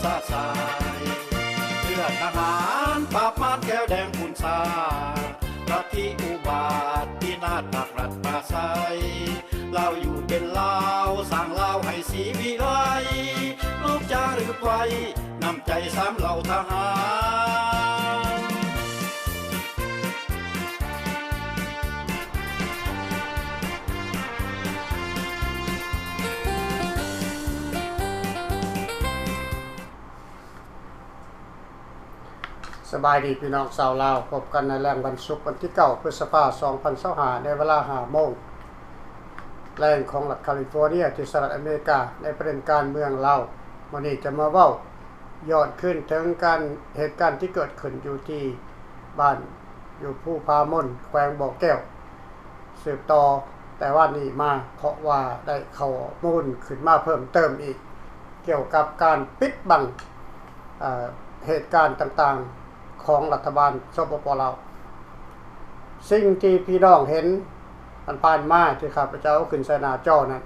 ซาสายเลือดทหารปราบมารแก้วแดงขุนสาประทิอุบาทที่นาฏปักรัฐปราศัยเราอยู่เป็นลาวสร้างลาวให้สีวิไลลูกจารึกไว้นำใจสามเหล่าทหารสบายดีพี่น้องชาวลาวพบกันในแรงวันศุกร์วันที่9พฤษภาคม2025ในเวลา 5 โมงแรงของรัฐแคลิฟอร์เนียที่สหรัฐอเมริกาในประเด็นการเมืองลาววันนี้จะมาเว้าย้อนขึ้นถึงเหตุการณ์ที่เกิดขึ้นอยู่ที่บ้านอยู่ผู้พามนแขวงบ่อแก้วสืบต่อแต่ว่านี่มาเพราะว่าได้ข้อมูลขึ้นมาเพิ่มเติมอีกเกี่ยวกับการปิดบังเหตุการณ์ต่างๆของรัฐบาลสปป.ลาวสิ่งที่พี่น้องเห็นผ่านมาที่ข้าพเจ้าขึ้นใส่หน้าจอนั้น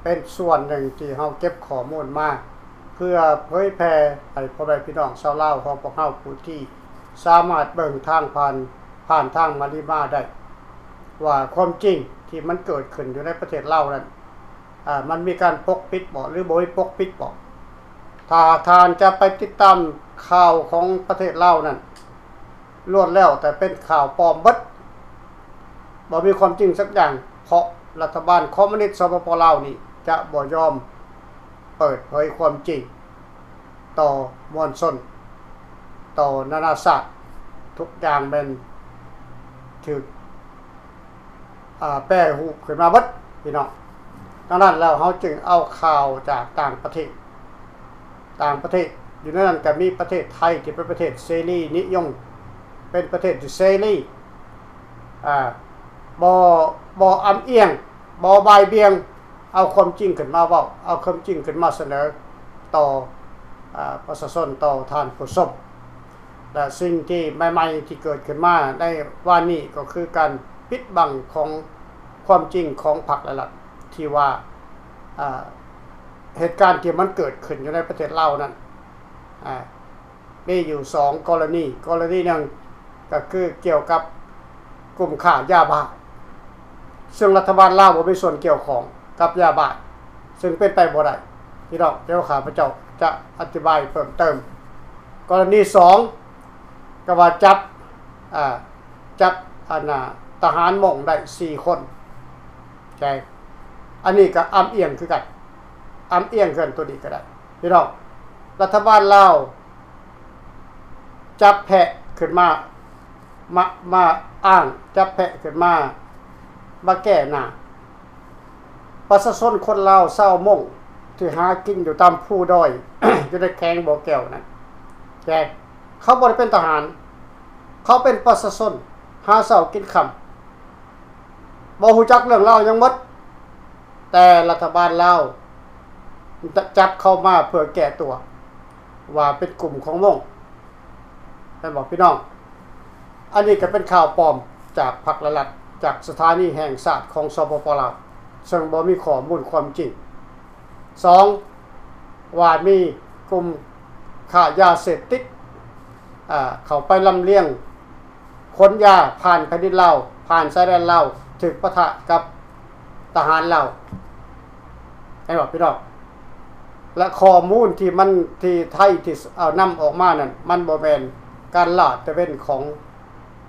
เป็นส่วนหนึ่งที่เฮาเก็บข้อมูลมาเพื่อเผยแพร่ให้พ่อแม่พี่น้องชาวลาวของพวกเฮาผู้ที่สามารถเบิ่งทางผ่านทางมาริมาได้ว่าความจริงที่มันเกิดขึ้นอยู่ในประเทศลาวนั้นมันมีการปกปิดบ่หรือบ่มีปกปิดบ่ถ้าทานจะไปติดตามข่าวของประเทศลาวนั้นล้วนแล้วแต่เป็นข่าวปลอมเบิดบ่มีความจริงสักอย่างเพราะรัฐบาลคอมมิวนิสต์สปป.ลาวนี่จะบ่ยอมเปิดเผยความจริงต่อมวลชนต่อนานาชาติทุกอย่างเป็นถูกแปรรูปขึ้นมาเบิดพี่น้องดังนั้นแล้วเฮาจึงเอาข่าวจากต่างประเทศอยู่ในนั้นก็มีประเทศไทยที่เป็นประเทศเสรีนิยมเป็นประเทศที่เสรีบ่อำเอียงบ่บ่ายเบียงเอาความจริงขึ้นมาเว้าเอาความจริงขึ้นมาเสนอต่อประชาชนต่อท่านผู้ชมและสิ่งที่ใหม่ๆที่เกิดขึ้นมาในวันนี้ก็คือการปิดบังของความจริงของพรรคและรัฐที่ว่าเหตุการณ์ที่มันเกิดขึ้นอยู่ในประเทศลาวนั้นมีอยู่2กรณีนึงก็คือเกี่ยวกับกลุ่มค้ายาบ้าซึ่งรัฐบาลลาวบ่มีส่วนเกี่ยวข้องกับยาบ้าซึ่งเป็นไปบ่ได้พี่น้องเดี๋ยวข้าพเจ้าจะอธิบายเพิ่มเติมกรณี2ก็ว่าจับทหารม่งได้4คนใช่อันนี้ก็อ้ำเอียงคือกันอ้ำเอียงเกินตัวนี้ก็ได้พี่น้องรัฐบาลลาวจับแพะขึ้นมาอ้างจับแพะขึ้นมาแก้หน้าประชาชนคนลาวเศร้าม่งที่หากินอยู่ตามผู้ด้อย อยู่ในแข้งบ่อแก้วนั้นแกเขาบ่ได้เป็นทหารเขาเป็นประชาชนหาเช้ากินค่ำบ่ฮู้จักเรื่องลาวยังหมดแต่รัฐบาลลาวจับเข้ามาเพื่อแก้ตัวว่าเป็นกลุ่มของม่งท่านบอกพี่น้องอันนี้ก็เป็นข่าวปลอมจากพรรคและรัฐจากสถานีแห่งชาติของสปป.ลาวซึ่งบ่มีข้อมูลความจริง2ว่ามีกลุ่มค้ายาเสพติดเข้าไปลำเลียงขนยาผ่านแผ่นดินลาวผ่านชายแดนลาวถึกปะทะกับทหารลาวให้บอกพี่น้องและข้อมูลที่ไทยที่เอานำออกมานั้นมันบ่แม่นการลาดตระเวนของ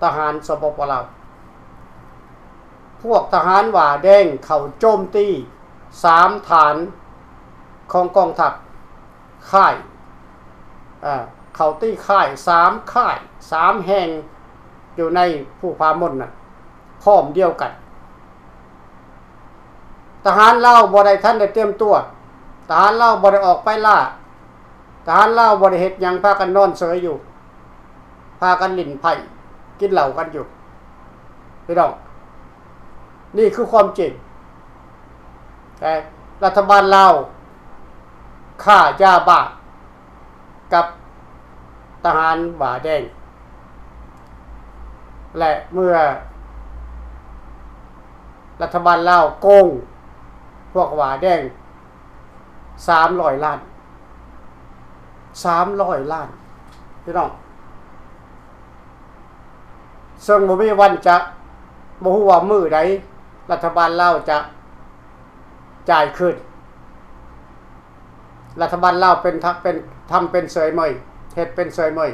ทหารสปป.ลาวพวกทหารหว่าแดงเข้าโจมตี3ฐานของกองทัพค่ายเข้าตีค่าย3ค่าย3แห่งอยู่ในผู้พามนน่ะพร้อมเดียวกันทหารลาวบ่ได้ทันได้เตรียมตัวทหารลาวบ่ได้ออกไปล่าทหารลาวบ่ได้เฮ็ดหยังพากันนอนเฉยอยู่พากันลิ้นไผ่กินเหล้ากันอยู่พี่น้องนี่คือความจริงแต่รัฐบาลลาวฆ่ายาบ้ากับทหารบ่าแดงและเมื่อรัฐบาลลาวโกงพวกบ่าแดง300 ล้าน 300 ล้านพี่น้องซึ่งบ่มีวันจะบ่ฮู้ว่ามื้อใดรัฐบาลลาวจะจ่ายคืนรัฐบาลลาวเป็นทำเป็นเสยเมยเฮ็ดเป็นเสยเมย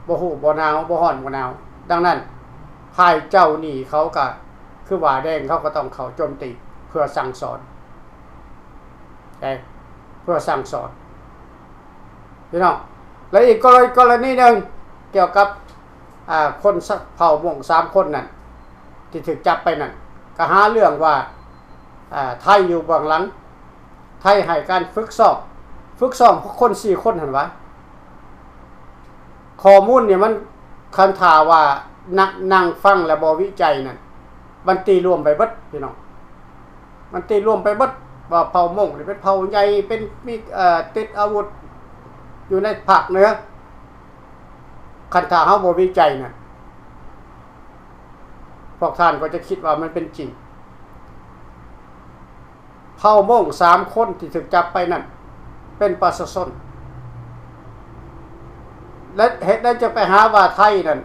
บ่ฮู้บ่หนาวบ่ร้อนบ่หนาวดังนั้นภายเจ้านี่เขาก็คือว่าแดงเขาก็ต้องเข้าโจมตีเพื่อสั่งสอนเพื่อสั่งสอนพี่น้องแล้วอีกกรณีนึงเกี่ยวกับคนเผ่ามง3 คนนั่นที่ถูกจับไปนั่นก็หาเรื่องว่าไทยอยู่เบื้องหลังไทยให้การฝึกซ้อมคน4 คนหั่นวะข้อมูลเนี่ยมันคันท่าว่านั่งฟังและบ่วิจัยนั่นมันตีรวมไปเบิดพี่น้องมันตีรวมไปเบิดว่าเผ่ามงนี่เป็นเผ่าใหญ่เป็นมีติดอาวุธอยู่ในภาคเหนือคันท่าเฮาบ่วิจัยน่ะพวกท่านก็จะคิดว่ามันเป็นจริงเผ่ามง3 คนที่ถูกจับไปนั่นเป็นประชาชนและเหตุใดจะไปหาว่าไทยนั่น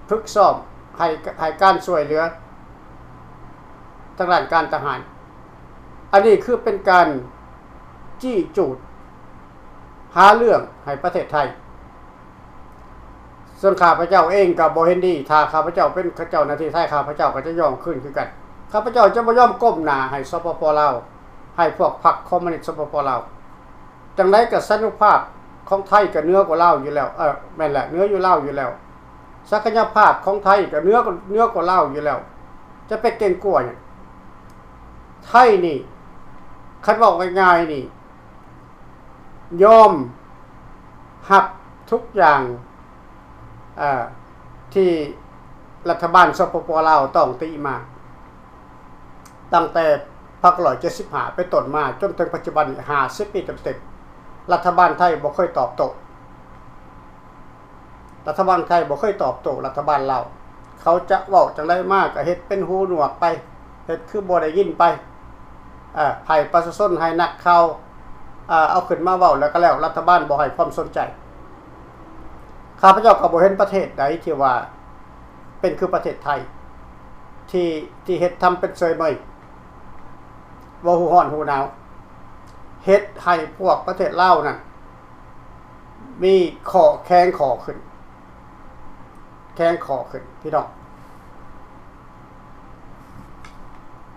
ฝึกซ้อมให้การช่วยเหลือทางด้านการทหารอันนี้คือเป็นการจี้จูดหาเรื่องให้ประเทศไทยส่วนข้าพเจ้าเองก็บ่เห็นดีถ้าข้าพเจ้าเป็นเจ้าหน้าที่ไทยข้าพเจ้าก็จะยอมขึ้นคือกันข้าพเจ้าจะบ่ยอมก้มหน้าให้สปป.ลาวให้พวกพรรคคอมมิวนิสต์สปป.ลาวจังได๋ก็สันติภาพของไทยก็เหนือกว่าลาวอยู่แล้วแม่นแหละเหนืออยู่ลาวอยู่แล้วศักยภาพของไทยก็เหนือกว่าลาวอยู่แล้วจะไปเก่งกว่าหยังไทยนี่คันบอกง่ายๆนี่ยอมรับทุกอย่างที่รัฐบาลสปป.ลาวต้องตีมาตั้งแต่พรรค175ไปต้นมาจนถึงปัจจุบันนี้50 ปีเต็มๆรัฐบาลไทยบ่เคยตอบโต้รัฐบาลไทยบ่เคยตอบโต้รัฐบาลลาวเขาจะเว้าจังได๋มาก็เฮ็ดเป็นหูหนวกไปเฮ็ดคือบ่ได้ยินไปให้ประชาชนให้นักข่าวเอาขึ้นมาเว้าแล้วก็แล้วรัฐบาลบ่ให้ความสนใจข้าพเจ้าก็บ่เห็นประเทศใดที่ว่าเป็นคือประเทศไทยที่เฮ็ดทำเป็นเสยเมยบ่ฮู้ร้อนฮู้หนาวเฮ็ดให้พวกประเทศลาวนั่นมีข้อแข้งข้อขึ้นพี่น้อง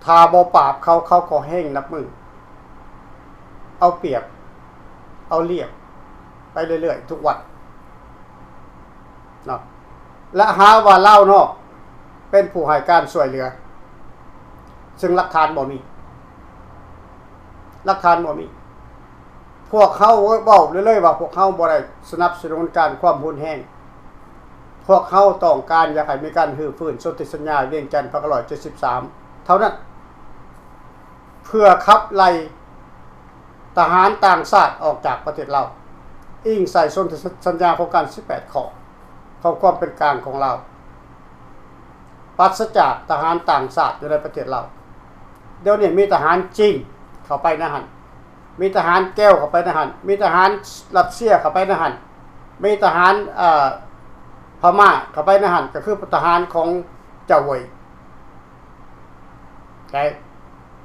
ถ้าบ่ปราบเขาก็แห้งนับมือเอาเปรียบเอาเรียบไปเรื่อยๆทุกวันเนาะและหาว่าลาวนอกเป็นผู้ให้การช่วยเหลือซึ่งหลักฐานบ่มีพวกเขาเว้าเรื่อยๆว่าพวกเขาบ่ได้สนับสนุนการความรุนแรงพวกเขาต้องการอยากให้มีการรื้อฟื้นสนธิสัญญาเวียงจันทน์173เท่านั้นเพื่อขับไล่ทหารต่างชาติออกจากประเทศเราอิงใส่สนธิสัญญาของการ18 ข้อของความเป็นกลางของเราปราศจากทหารต่างชาติอยู่ในประเทศเราเดี๋ยวนี้มีทหารจีนเข้าไปนะหั่นมีทหารแก้วเข้าไปนะหั่นมีทหารรัสเซียเข้าไปนะหั่นมีทหารพม่าเข้าไปนะหั่นก็คือทหารของเจ้าเวย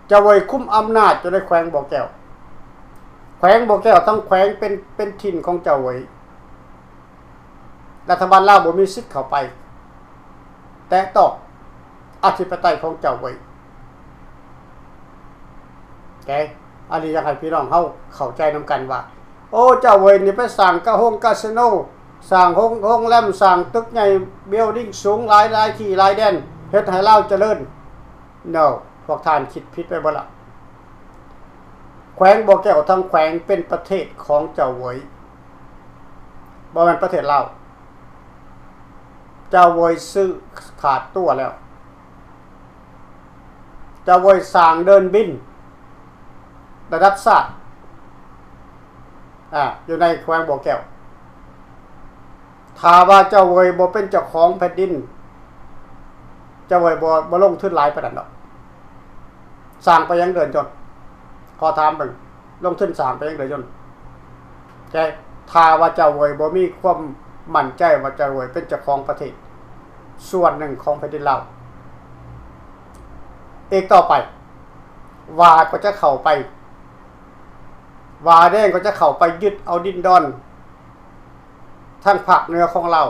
เจ้าเวยคุมอำนาจอยู่ในแขวงบ่อแก้วทั้งแขวงเป็นถิ่นของเจ้าเวยรัฐบาลลาวบ่มีสิทธิ์เข้าไปแต่ต้องอธิปไตยของเจ้าเวยอันนี้อยากให้พี่น้องเข้าใจนำกันว่าโอ้เจ้าเวยนี่ไปสร้างคาสิโนสร้างโรงแรมสร้างตึกใหญ่เบิลดิ้งสูงหลายที่หลายแดนเฮ็ดให้ลาวเจริญ No พวกท่านคิดผิดไปบ่ล่ะแขวงบ่อแก้วทั้งแขวงเป็นประเทศของเจ้าเวยบ่แม่นประเทศลาวเจ้าเวยซื้อขาดตัวแล้วเจ้าเวยสร้างเดินบินระดับชาติอยู่ในแขวงบ่อแก้วถ้าว่าเจ้าเวยบ่เป็นเจ้าของแผ่นดินเจ้าเวยบ่ลงทุนหลายปานนั้นดอกสร้างไปยังเดินจนขอถามเบิ่งลงทุนสร้างไปยังเดินจน ถ้าว่าเจ้าเวยบ่มีความมั่นใจว่าเจ้าเวยเป็นเจ้าของประเทศส่วนหนึ่งของแผ่นดินลาวอีกต่อไปวาก็จะเข้าไปวาแดงก็จะเข้าไปยึดเอาดินดอนทางภาคเหนือของเรา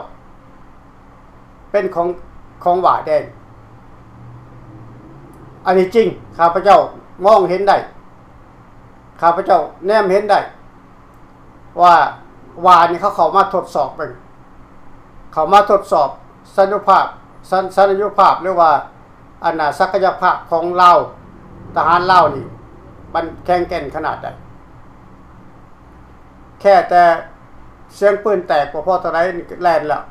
เป็นของวาแดงอันนี้จริงข้าพเจ้ามองเห็นได้ข้าพเจ้าแนมเห็นได้ว่าวานี่เขาเข้ามาทดสอบเป็นเขามาทดสอบสัญญาภาพหรือว่าอันน่ะศักยภาพของเราทหารลาวนี่มันแข็งแกร่งขนาดใดแค่แต่เสียงปืนแตกพอเท่าไหร่แล่นแล้ว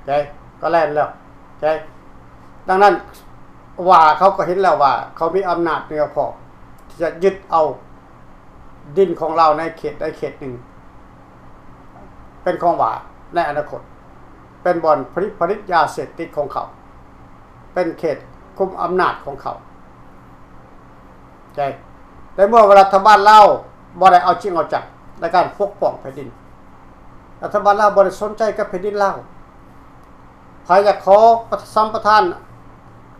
ใช่ก็แล่นแล้วใช่ดังนั้นว่าเขาก็เห็นแล้วว่าเขามีอำนาจเหนือพอที่จะยึดเอาดินของเราในเขตใดเขตหนึ่งเป็นของว่าในอนาคตเป็นบ่อนผลิตยาเสพติดของเขาเป็นเขตคุมอำนาจของเขาใช่แต่เมื่อรัฐบาลลาวบ่ได้เอาจริงเอาจังในการปกป้องแผ่นดินรัฐบาลลาวบ่ได้สนใจกับแผ่นดินลาวใครอยากขอสัมปทาน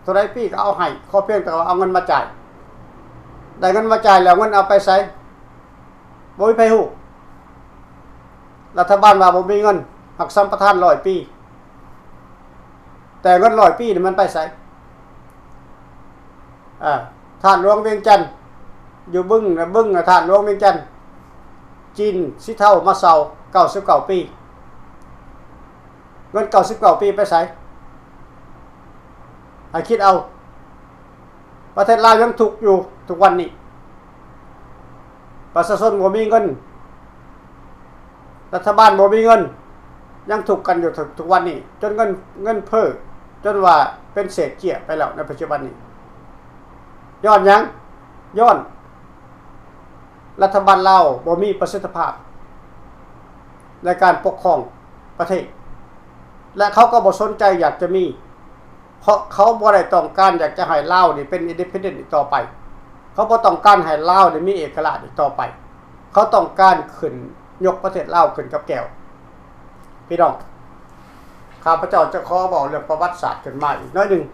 เท่าไรปีก็เอาให้ขอเพียงแต่ว่าเอาเงินมาจ่ายได้เงินมาจ่ายแล้วเงินเอาไปใช้บ่มีไผฮู้รัฐบาลว่าบ่มีเงินหักสัมปทาน100 ปีแต่เงิน100 ปีนี่มันไปใช้ท่านหลวงเวียงจันทน์อยู่บึ้งท่านหลวงเวียงจันทน์จีนสิเท่ามาเซา99 ปีเงิน99 ปีไปใช้ให้คิดเอาประเทศลาวยังถูกอยู่ทุกวันนี้ประชาชนบ่มีเงินรัฐบาลบ่มีเงินยังถูกกันอยู่ทุกวันนี้จนเงินเพ้อจนว่าเป็นเศษเกี้ยไปแล้วในปัจจุบันนี้ย้อนหยังย้อนรัฐบาลลาวบ่มีประสิทธิภาพในการปกครองประเทศและเขาก็บ่สนใจอยากจะมีเพราะเขาบ่ได้ต้องการอยากจะให้ลาวนี่เป็นอินดิเพนเดนต์อีกต่อไปเขาบ่ต้องการให้ลาวนี่มีเอกราชอีกต่อไปเขาต้องการขึ้นยกประเทศลาวขึ้นกับแก้วพี่น้องข้าพเจ้าจะขอบอกเรื่องประวัติศาสตร์ขึ้นมาอีกน้อยหนึ่ง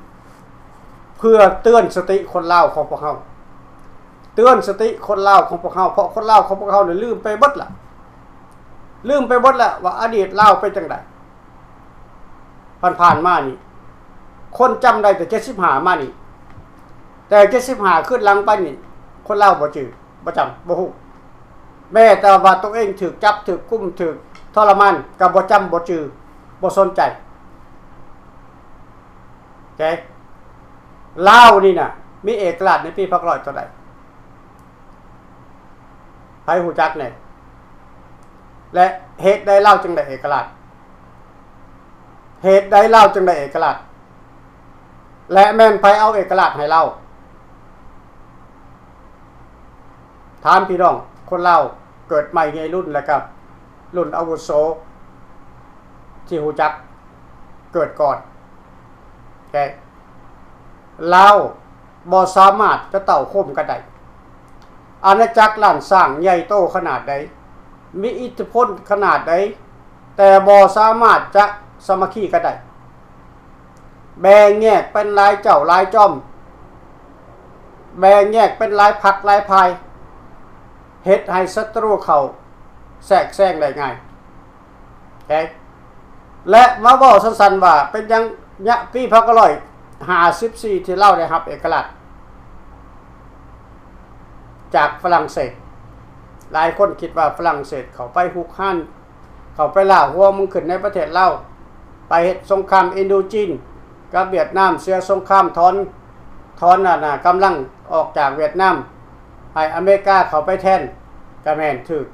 เพื่อเตือนสติคนลาวของพวกเขาเตือนสติคนลาวของพวกเขาเพราะคนลาวของพวกเขาเนี่ยลืมไปหมดละว่าอดีตลาวเป็นจังไดผ่านมานี่คนจำได้แต่75มานี่แต่75ขึ้นหลังไปนี่คนลาวบ่จื้อบ่จำบ่ฮู้แม้แต่ว่าตัวเองถูกจับถูกกุมถูกทรมานก็บ่จำบ่จื้อบ่สนใจโอเคลาวนี่น่ะมีเอกราชในปี100เท่าใดไผฮู้จักแน่และเหตุใดลาวจึงได้เอกราชและแม่นไผเอาเอกราชให้เราถามพี่น้องคนลาวเกิดใหม่ในรุ่นแล้วครับรุ่นอาวุโสที่ฮู้จักเกิดก่อนโอเคลาวบ่สามารถจะเต่าคมกันได้อาณาจักรล้านสร้างใหญ่โตขนาดใดมีอิทธิพลขนาดใดแต่บ่สามารถจะสามัคคีกันได้แบ่งแยกเป็นหลายเจ้าหลายจอมแบ่งแยกเป็นหลายพรรคหลายพายเฮ็ดให้ศัตรูเขาแทรกแซงได้ง่ายโอเคและมาเว้าสั้นๆว่าเป็นยังปี1954ที่เราได้รับเอกราชจากฝรั่งเศสหลายคนคิดว่าฝรั่งเศสเขาไปฮุกฮั่นเขาไปล่าหัวมึงขึ้นในประเทศเราไปเฮ็ดสงครามอินโดจีนกับเวียดนามเสียสงครามถอนน่ะกำลังออกจากเวียดนามให้อเมริกาเขาไปแทนก็แม่นถึก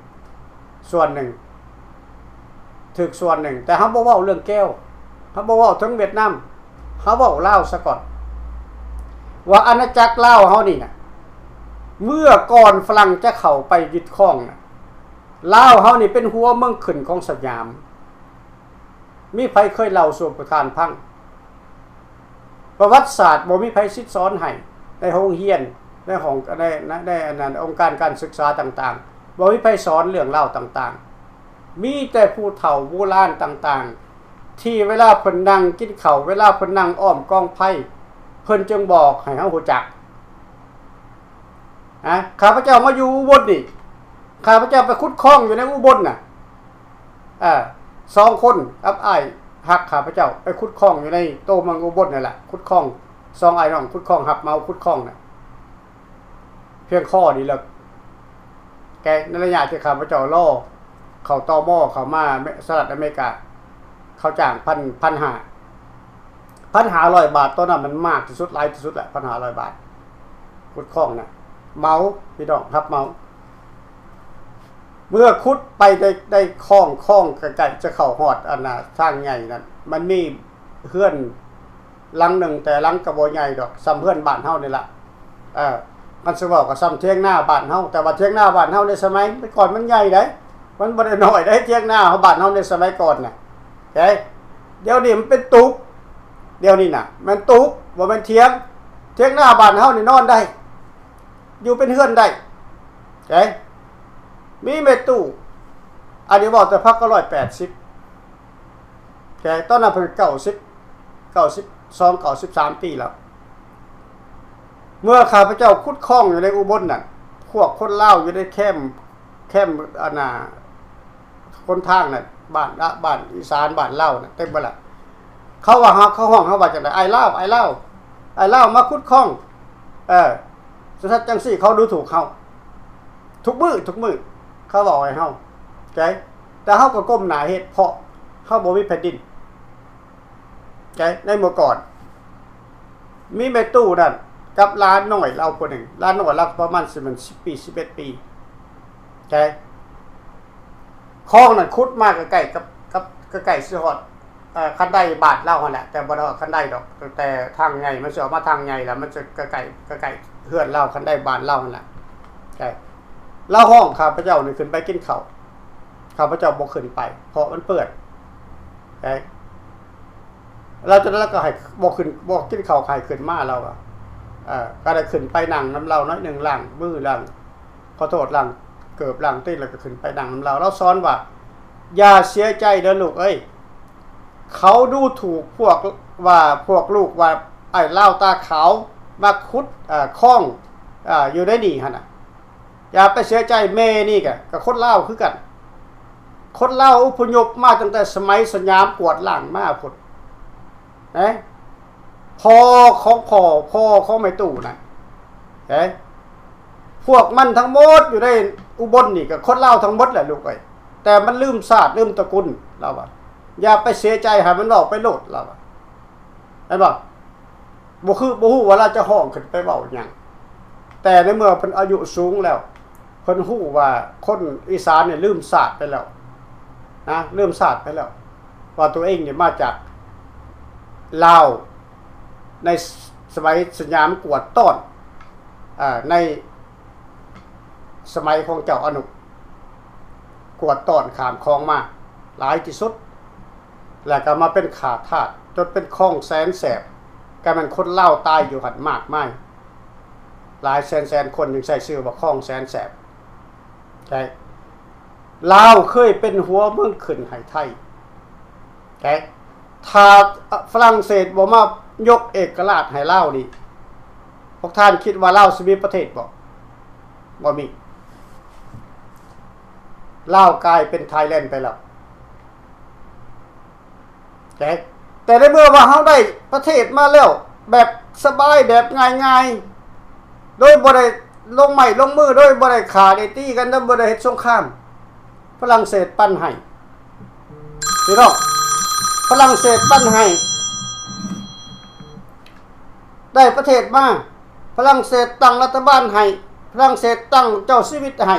ส่วนหนึ่งแต่เฮาบ่เว้าเรื่องแก้วเฮาบ่เว้าถึงเวียดนามเฮาเว้าลาวซะก่อนว่าอาณาจักรลาวเฮานี่น่ะเมื่อก่อนฝรั่งจะเข้าไปยึดครองน่ะลาวเฮานี่เป็นหัวเมืองขึ้นของสยามมีไผเคยเล่าสู่ประธานพังประวัติศาสตร์บ่มีไผซิดซ้อนให้ในโรงเรียนในห้องในอันนั้นองค์การการศึกษาต่างๆ บ่มีไผสอนเรื่องเล่าต่างๆมีแต่ผู้เฒ่าโบราณต่างๆที่เวลาเพิ่นนั่งกินข้าวเวลาเพิ่นนั่งอ้อมกองไผเพิ่นจึงบอกให้เฮารู้จักข้าพเจ้ามาอยู่อุบลนี่ข้าพเจ้าไปขุดคลองอยู่ในอุบลน่ะ2คนกับอ้ายฮักข้าพเจ้าไปขุดคลองอยู่ในโตเมืองอุบลนั่นแหละขุดคลอง2อ้ายน้องขุดคลองหับเมาขุดคลองน่ะเพียงข้อนี้แหละแกในระยะที่ข้าพเจ้ารอเข้าตมเข้ามาสหรัฐอเมริกาเขาจ้าง1,500 บาทตอนนั้นมันมากที่สุดหลายที่สุดแหละ 1,500 บาทขุดคลองน่ะเมาพี่น้องครับเมาเมื่อขุดไปได้คลองใกล้ๆจะเข้าฮอดอันน่ะทางใหญ่นั่นมันมีเฮือนหลังหนึ่งแต่หลังก็บ่ใหญ่ดอกซ้ำเฮือนบ้านเฮานี่ล่ะมันสิเว้าก็ซ้ำเถียงหน้าบ้านเฮาแต่ว่าเถียงหน้าบ้านเฮาในสมัยก่อนมันใหญ่เด้มันบ่ได้น้อยเด้เถียงหน้าเฮาบ้านเฮาในสมัยก่อนน่ะเดี๋ยวนี้มันเป็นตุกเดี๋ยวนี้น่ะมันตุกบ่แม่นเถียงหน้าบ้านเฮานี่นอนได้อยู่เป็นเฮือนได้มีเมตู้อันนี้บอกแต่พักก็180ตอนนั้นเพิ่น93 ปีแล้วเมื่อข้าพเจ้าขุดคลองอยู่ในอุบลน่ะพวกคนลาวอยู่ในแคมป์อันน่ะคนทางน่ะบ้านอีสานบ้านลาวน่ะเต็มบ่ล่ะเขาว่าเขาห้องเขาว่าจังได๋ไอ้ลาวมาขุดคลองสุดท้ายจังซี่เขาดูถูกเฮาทุกมื้อเขาบอกให้เฮาแต่เฮาก็ก้มหน้าเฮ็ดเพราะเฮาบ่มีแผ่นดินในเมื่อก่อนมีแม่ตู้นั่นกับร้านน้อยเราคนหนึ่งร้านน้อยเราประมาณ10 ปี11 ปีคลองนั่นขุดมากใกล้กับใกล้สิฮอดคันไดบ้านเราหั่นแหละแต่บ่ได้คันไดดอกแต่ทางใหญ่มันสิออกมาทางใหญ่แล้วมันจะใกล้เฮือนเราคันไดบ้านเราหั่นแหละเราห้องข้าพเจ้านี่ขึ้นไปกินข้าวข้าพเจ้าบ่ขึ้นไปเพราะมันเปิดเราจะแล้วก็ให้บ่ขึ้นบ่กินข้าวใครขึ้นมาเราก็ได้ขึ้นไปนั่งน้ำเราน้อยนึงล้างมือล้างขอโทษล้างเกิบล้างตีนแล้วก็ขึ้นไปนั่งน้ำเราสอนว่าอย่าเสียใจเด้อลูกเอ้ยเขาดูถูกพวกลูกว่าไอ้ลาวตาขาวมาขุดคลองอยู่ได้นี่หั่นน่ะอย่าไปเสียใจแม่นี่กับคนลาวคือกันคนลาวอพยพมาตั้งแต่สมัยสยามกวดล้างมาพุ่นพ่อของไม่ตู่น่ะพวกมันทั้งหมดอยู่ในอุบลนี่กับคนลาวทั้งหมดแหละลูกเอ้ยแต่มันลืมศาสตร์ลืมตระกูลเราว่าอย่าไปเสียใจให้มันเว้าไปโลดเราว่าไอ้บ่ฮู้ว่าเราจะห้องขึ้นไปเว้าหยังแต่ในเมื่อเพิ่นอายุสูงแล้วเพิ่นฮู้ว่าคนอีสานเนี่ยลืมศาสตร์ไปแล้วลืมศาสตร์ไปแล้วว่าตัวเองเนี่ยมาจากลาวในสมัยสยามกวดต้อนในสมัยของเจ้าอนุกวดต้อนข้ามคลองมาหลายที่สุดแล้วก็มาเป็นขาทาสจนเป็นคลองแสนแสบก็มันคนลาวตายอยู่หั่นมากมายหลายแสนคนยังใส่ชื่อว่าคลองแสนแสบลาวเคยเป็นหัวเมืองขึ้นให้ไทยถ้าฝรั่งเศสบ่มายกเอกราชให้ลาวนี่พวกท่านคิดว่าลาวสิมีประเทศบ่มีลาวกลายเป็นไทยแลนด์ไปแล้วแต่ในเมื่อว่าเฮาได้ประเทศมาแล้วแบบสบายแบบง่ายๆโดยบ่ได้ลงไม้ลงมือโดยบ่ได้ฆ่าได้ตีกันโดยบ่ได้เฮ็ดสงครามฝรั่งเศสปั้นให้พี่น้องฝรั่งเศสปั้นให้ได้ประเทศมาฝรั่งเศสตั้งรัฐบาลให้ฝรั่งเศสตั้งเจ้าชีวิตให้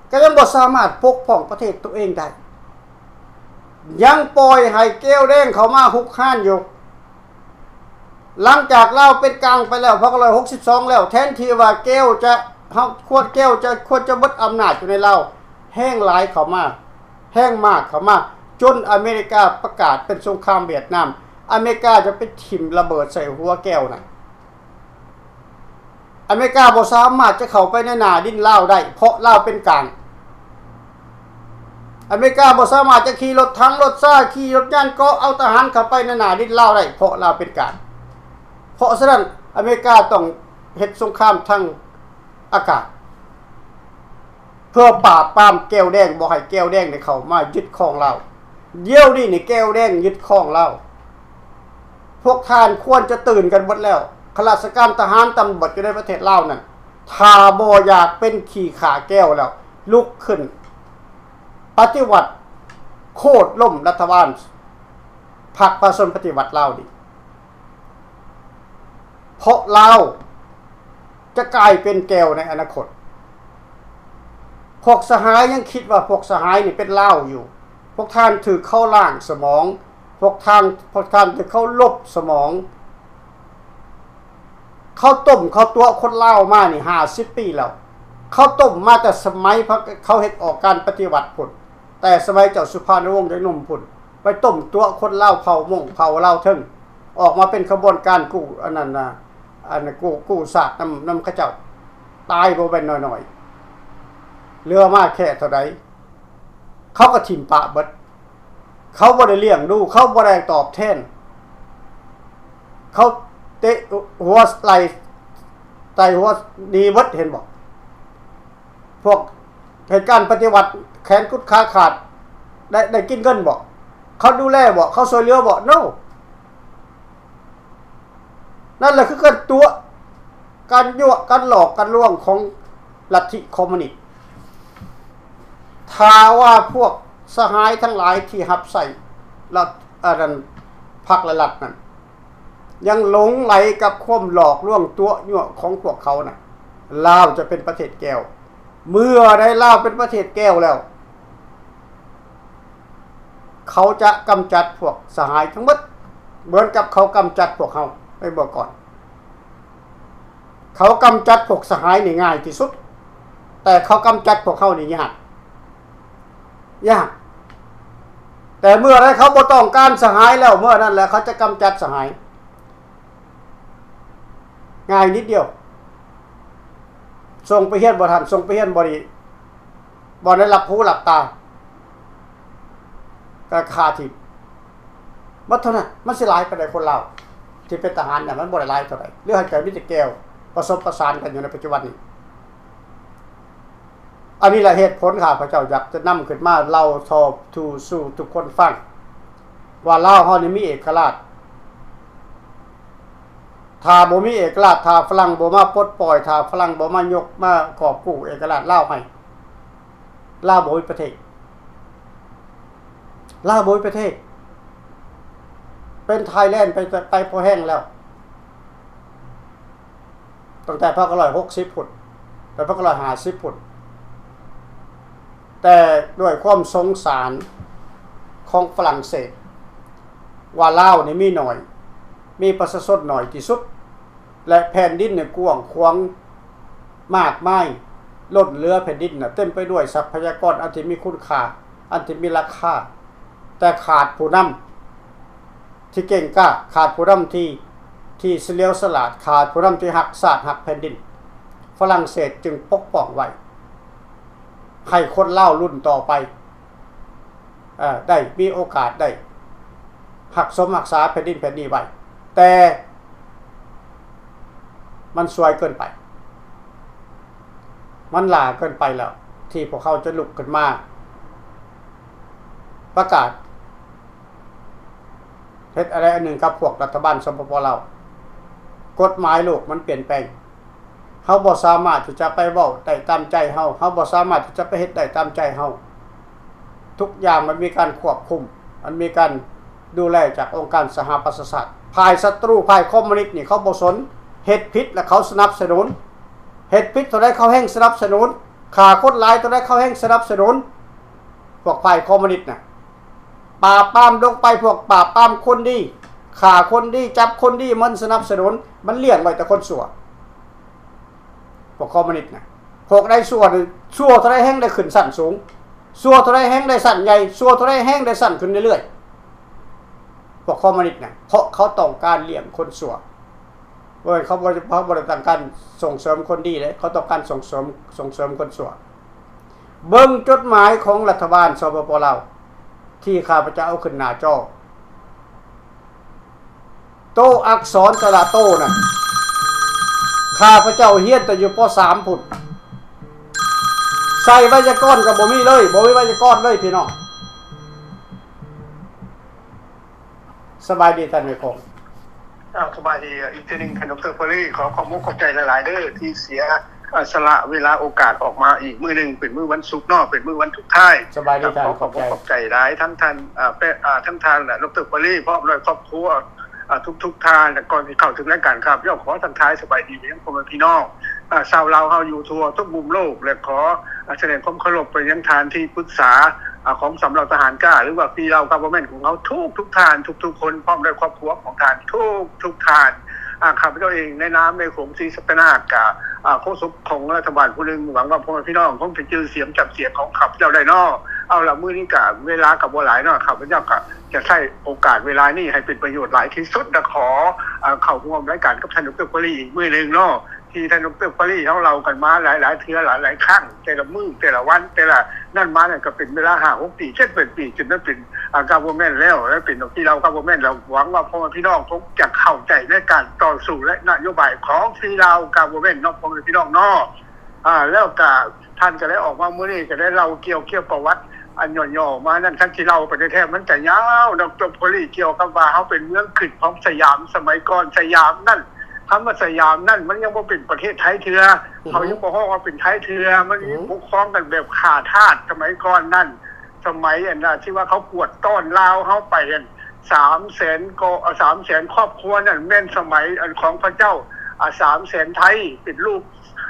ก็ยังบ่สามารถปกป้องประเทศตัวเองได้ยังปล่อยให้แก้วแดงเข้ามาฮุกห้านอยู่หลังจากเราเป็นกลางไปแล้ว162แล้วแทนที่ว่าแก้วจะควรจะบดอำนาจอยู่ในเราแห้งหลายเข้ามาแห้งมากเข้ามาจนอเมริกาประกาศเป็นสงครามเวียดนามอเมริกาจะไปถิ่มระเบิดใส่หัวแก้วน่ะอ อเมริกาบ่สามารถจะเข้าไปในหน้าดินลาวได้เพราะลาวเป็นกลางอเมริกาบ่สามารถจะขี่รถถังรถซ่าขี่รถยานก็เอาทหารเข้าไปในหน้าดินลาวได้เพราะลาวเป็นกลางเพราะฉะนั้นอเมริกาต้องเฮ็ดสงครามทางอากาศเพื่อปราบปรามแก้วแดงบ่ให้แก้วแดงได้เข้ามายึดครองเราเดี๋ยวนี้นี่แก้วแดงยึดครองเราพวกท่านควรจะตื่นกันหมดแล้วข้าราชการทหารตำรวจอยู่ในประเทศลาวนั่นถ้าบ่อยากเป็นขี้ขาแก้วแล้วลุกขึ้นปฏิวัติโค่นล้มรัฐบาลพรรคประชาชนปฏิวัติลาวดิเพราะลาวจะกลายเป็นแก้วในอนาคตพวกสหายยังคิดว่าพวกสหายนี่เป็นลาวอยู่พวกท่านถือเข้าล่างสมองพวกท่านถือเข้าลบสมองเขาต้มเขาตัวคนลาวมานี่50 ปีแล้วเขาต้มมาแต่สมัยเขาเฮ็ดออกการปฏิวัติพุ่นแต่สมัยเจ้าสุภาพวงศ์ยังหนุ่มพุ่นไปต้มตัวคนลาวเผามงเผาลาวเทิงออกมาเป็นขบวนการกู้อันนั้นน่ะกู้ศาสตร์นำเขาเจ้าตายบ่เป็นน้อยๆเรือมาแค่เท่าใดเขาก็ถิ่มปะเบิดเขาบ่ได้เลี้ยงดูเขาบ่ได้ตอบแทนเขาเตะหัวไหลไตหัวดีเบิดเห็นบ่พวกเหตุการณ์ปฏิวัติแขนกุดขาขาดได้กินเงินบ่เขาดูแลบ่เขาช่วยเหลือบ่ no นั่นแหละคือการตัวการยั่วการหลอกการลวงของลัทธิคอมมิวนิสต์ถ้าว่าพวกสหายทั้งหลายที่หับใส่รัฐพรรคและรัฐนั้นยังหลงไหลกับความหลอกลวงตัวยั่วของพวกเขาน่ะลาวจะเป็นประเทศแก้วเมื่อได้ลาวเป็นประเทศแก้วแล้วเขาจะกำจัดพวกสหายทั้งหมดเหมือนกับเขากำจัดพวกเขาไปบอกก่อนเขากำจัดพวกสหายนี่ง่ายที่สุดแต่เขากำจัดพวกเขานี่ยากแต่เมื่อไรเขาบ่ต้องการสหายแล้วเมื่อนั้นแหละเขาจะกำจัดสหายง่ายนิดเดียวส่งไปเฮียนบ่ทันส่งไปเฮียนบ่ได้รับหูรับตาก็คาทิบ่เท่านั้นมันสิหลายปานใดคนลาวที่เป็นทหารเนี่ยมันบ่ได้หลายเท่าใดเรื่องให้เกิดมิตรแก้วผสมประสานกันอยู่ในปัจจุบันนี้อันนี้แหละเหตุผลข้าพเจ้าอยากจะนำขึ้นมาเล่าสู่ทุกคนฟังว่าลาวเฮานี่มีเอกราชถ้าบ่มีเอกราชถ้าฝรั่งบ่มาปลดปล่อยถ้าฝรั่งบ่มายกมากอบกู้เอกราชลาวให้ลาวบ่มีประเทศลาวบ่มีประเทศเป็นไทยแลนด์ไปพอแห้งแล้วตั้งแต่1960พุ่นไป1950พุ่นแต่ด้วยความสงสารของฝรั่งเศสว่าลาวนี่มีหน่อยมีประชาชนหน่อยที่สุดและแผ่นดินเนี่ยกว้างขวางมากมายล้นเหลือแผ่นดินน่ะเต็มไปด้วยทรัพยากรอันที่มีคุณค่าอันที่มีราคาแต่ขาดผู้นำที่เก่งกล้าขาดผู้นำที่เฉลียวฉลาดขาดผู้นำที่หักศาสตร์หักแผ่นดินฝรั่งเศสจึงปกป้องไว้ให้คนเล่ารุ่นต่อไปได้มีโอกาสได้หักสมรักษาแผ่นดินแผ่นนี้ไว้แต่มันสวยเกินไปมันหลาเกินไปแล้วที่พวกเขาจะลุกขึ้นมาประกาศเฮ็ดอะไรอันหนึ่งกับพวกรัฐบาลสปป.ลาวกฎหมายโลกมันเปลี่ยนแปลงเฮาบ่สามารถที่จะไปเว้าได้ตามใจเฮาบ่สามารถที่จะไปเฮ็ดได้ตามใจเฮาทุกอย่างมันมีการควบคุมมันมีการดูแลจากองค์การสหประชาชาติภายศัตรูภายคอมมิวนิสต์นี่เขาบ่สนเฮ็ดผิดแล้วเขาสนับสนุนเฮ็ดผิดเท่าใดเขาแห่งสนับสนุนฆ่าคนหลายเท่าใดเขาแห่งสนับสนุนพวกภายคอมมิวนิสต์น่ะปราบปรามลงไปพวกปราบปรามคนดีฆ่าคนดีจับคนดีมันสนับสนุนมันเลี้ยงไว้แต่คนชั่วพวกคอมมิวนิสต์น่ะพวกได้ชั่วเท่าใดแห่งได้ขึ้นสั้นสูงชั่วเท่าใดแห่งได้สั้นใหญ่ชั่วเท่าใดแห่งได้สั้นขึ้นเรื่อยๆพวกคอมมิวนิสต์น่ะเพราะเขาต้องการเลี้ยงคนชั่ว เว้ยเขาบ่ได้ต้องการส่งเสริมคนดีเลยเขาต้องการส่งเสริมคนชั่วเบิ่งจดหมายของรัฐบาลสปปลาวที่ข้าพเจ้าเอาขึ้นหน้าจอโตอักษรตะละโตน่ะข้าพเจ้าเฮียนแต่อยู่ป .3 พุ่นใส่ไวยากรณ์ก็บ่มีเลยบ่มีไวยากรณ์เลยพี่น้องสบายดีท่านผู้ชม สบายดีอีกทีนึงท่านดร.พอลลี่ขอความขอบใจหลายๆเด้อที่เสียสละเวลาโอกาสออกมาอีกมื้อนึงเป็นมื้อวันศุกร์เนาะเป็นมื้อวันทุกท้ายสบายดีท่านขอบใจหลายทั้งท่านทั้งท่านดร.พอลลี่พร้อมด้วยครอบครัวทุกท่านก่อนที่เข้าถึงรายการครับย่อขอทักทายสบายดีไปยังพ่อแม่พี่น้องชาวลาวเฮาอยู่ทั่วทุกมุมโลกและขอแสดงความเคารพไปยังทานที่ปรึกษาของสำหรับทหารกล้าหรือว่าพี่เรากัฟเวอร์แมนต์ของเขาทุกท่านทุกคนพร้อมด้วยครอบครัวของท่านทุกท่านข้าพเจ้าเองในนามในของศรีสัตนาคกับโฆษกของรัฐบาลผู้นึงหวังว่าพ่อแม่พี่น้องคงจะจือเสียงจับเสียงของข้าพเจ้าได้เนาะเอาละมื้อนี้กับเวลากับบ่หลายเนาะข้าพเจ้าก็จะใช้โอกาสเวลานี้ให้เป็นประโยชน์หลายที่สุดและขอเข้าร่วมรายการกับท่านดร.พอลลี่อีกมื้อนึงเนาะที่ท่านดร.พอลลี่เรากันมาหลายเทื่อหลายครั้งแต่ละมื้อแต่ละวันแต่ละนั่นมาเนี่ยก็เป็นเวลา5-6 ปี7 8 ปีจนได้เป็นgovernment แล้วเป็นที่เรา government เราหวังว่าพ่อแม่พี่น้องคงจะเข้าใจในการต่อสู้และนโยบายของที่เรา government เนาะพ่อแม่พี่น้องเนาะแล้วก็ท่านก็ได้ออกมามื้อนี้ก็ได้เล่าเกี่ยวประวัติอันย่อๆมานั่นท่านที่เล่าไปแท้ๆมันจะยาวดร.พอลลี่เกี่ยวกับว่าเฮาเป็นเมืองขึ้นของสยามสมัยก่อนสยามนั่นคำว่าสยามนั่นมันยังบ่เป็นประเทศไทยเทื่อเขายังบ่ฮ้องว่าเป็นไทยเทื่อมันปกครองกันแบบขาทาสสมัยก่อนนั่นสมัยอันน่ะที่ว่าเขากวดต้อนลาวเฮาไปกัน 300,000 ก็300,000 ครอบครัวนั่นแม่นสมัยอันของพระเจ้า300,000 ไทยเป็นลูก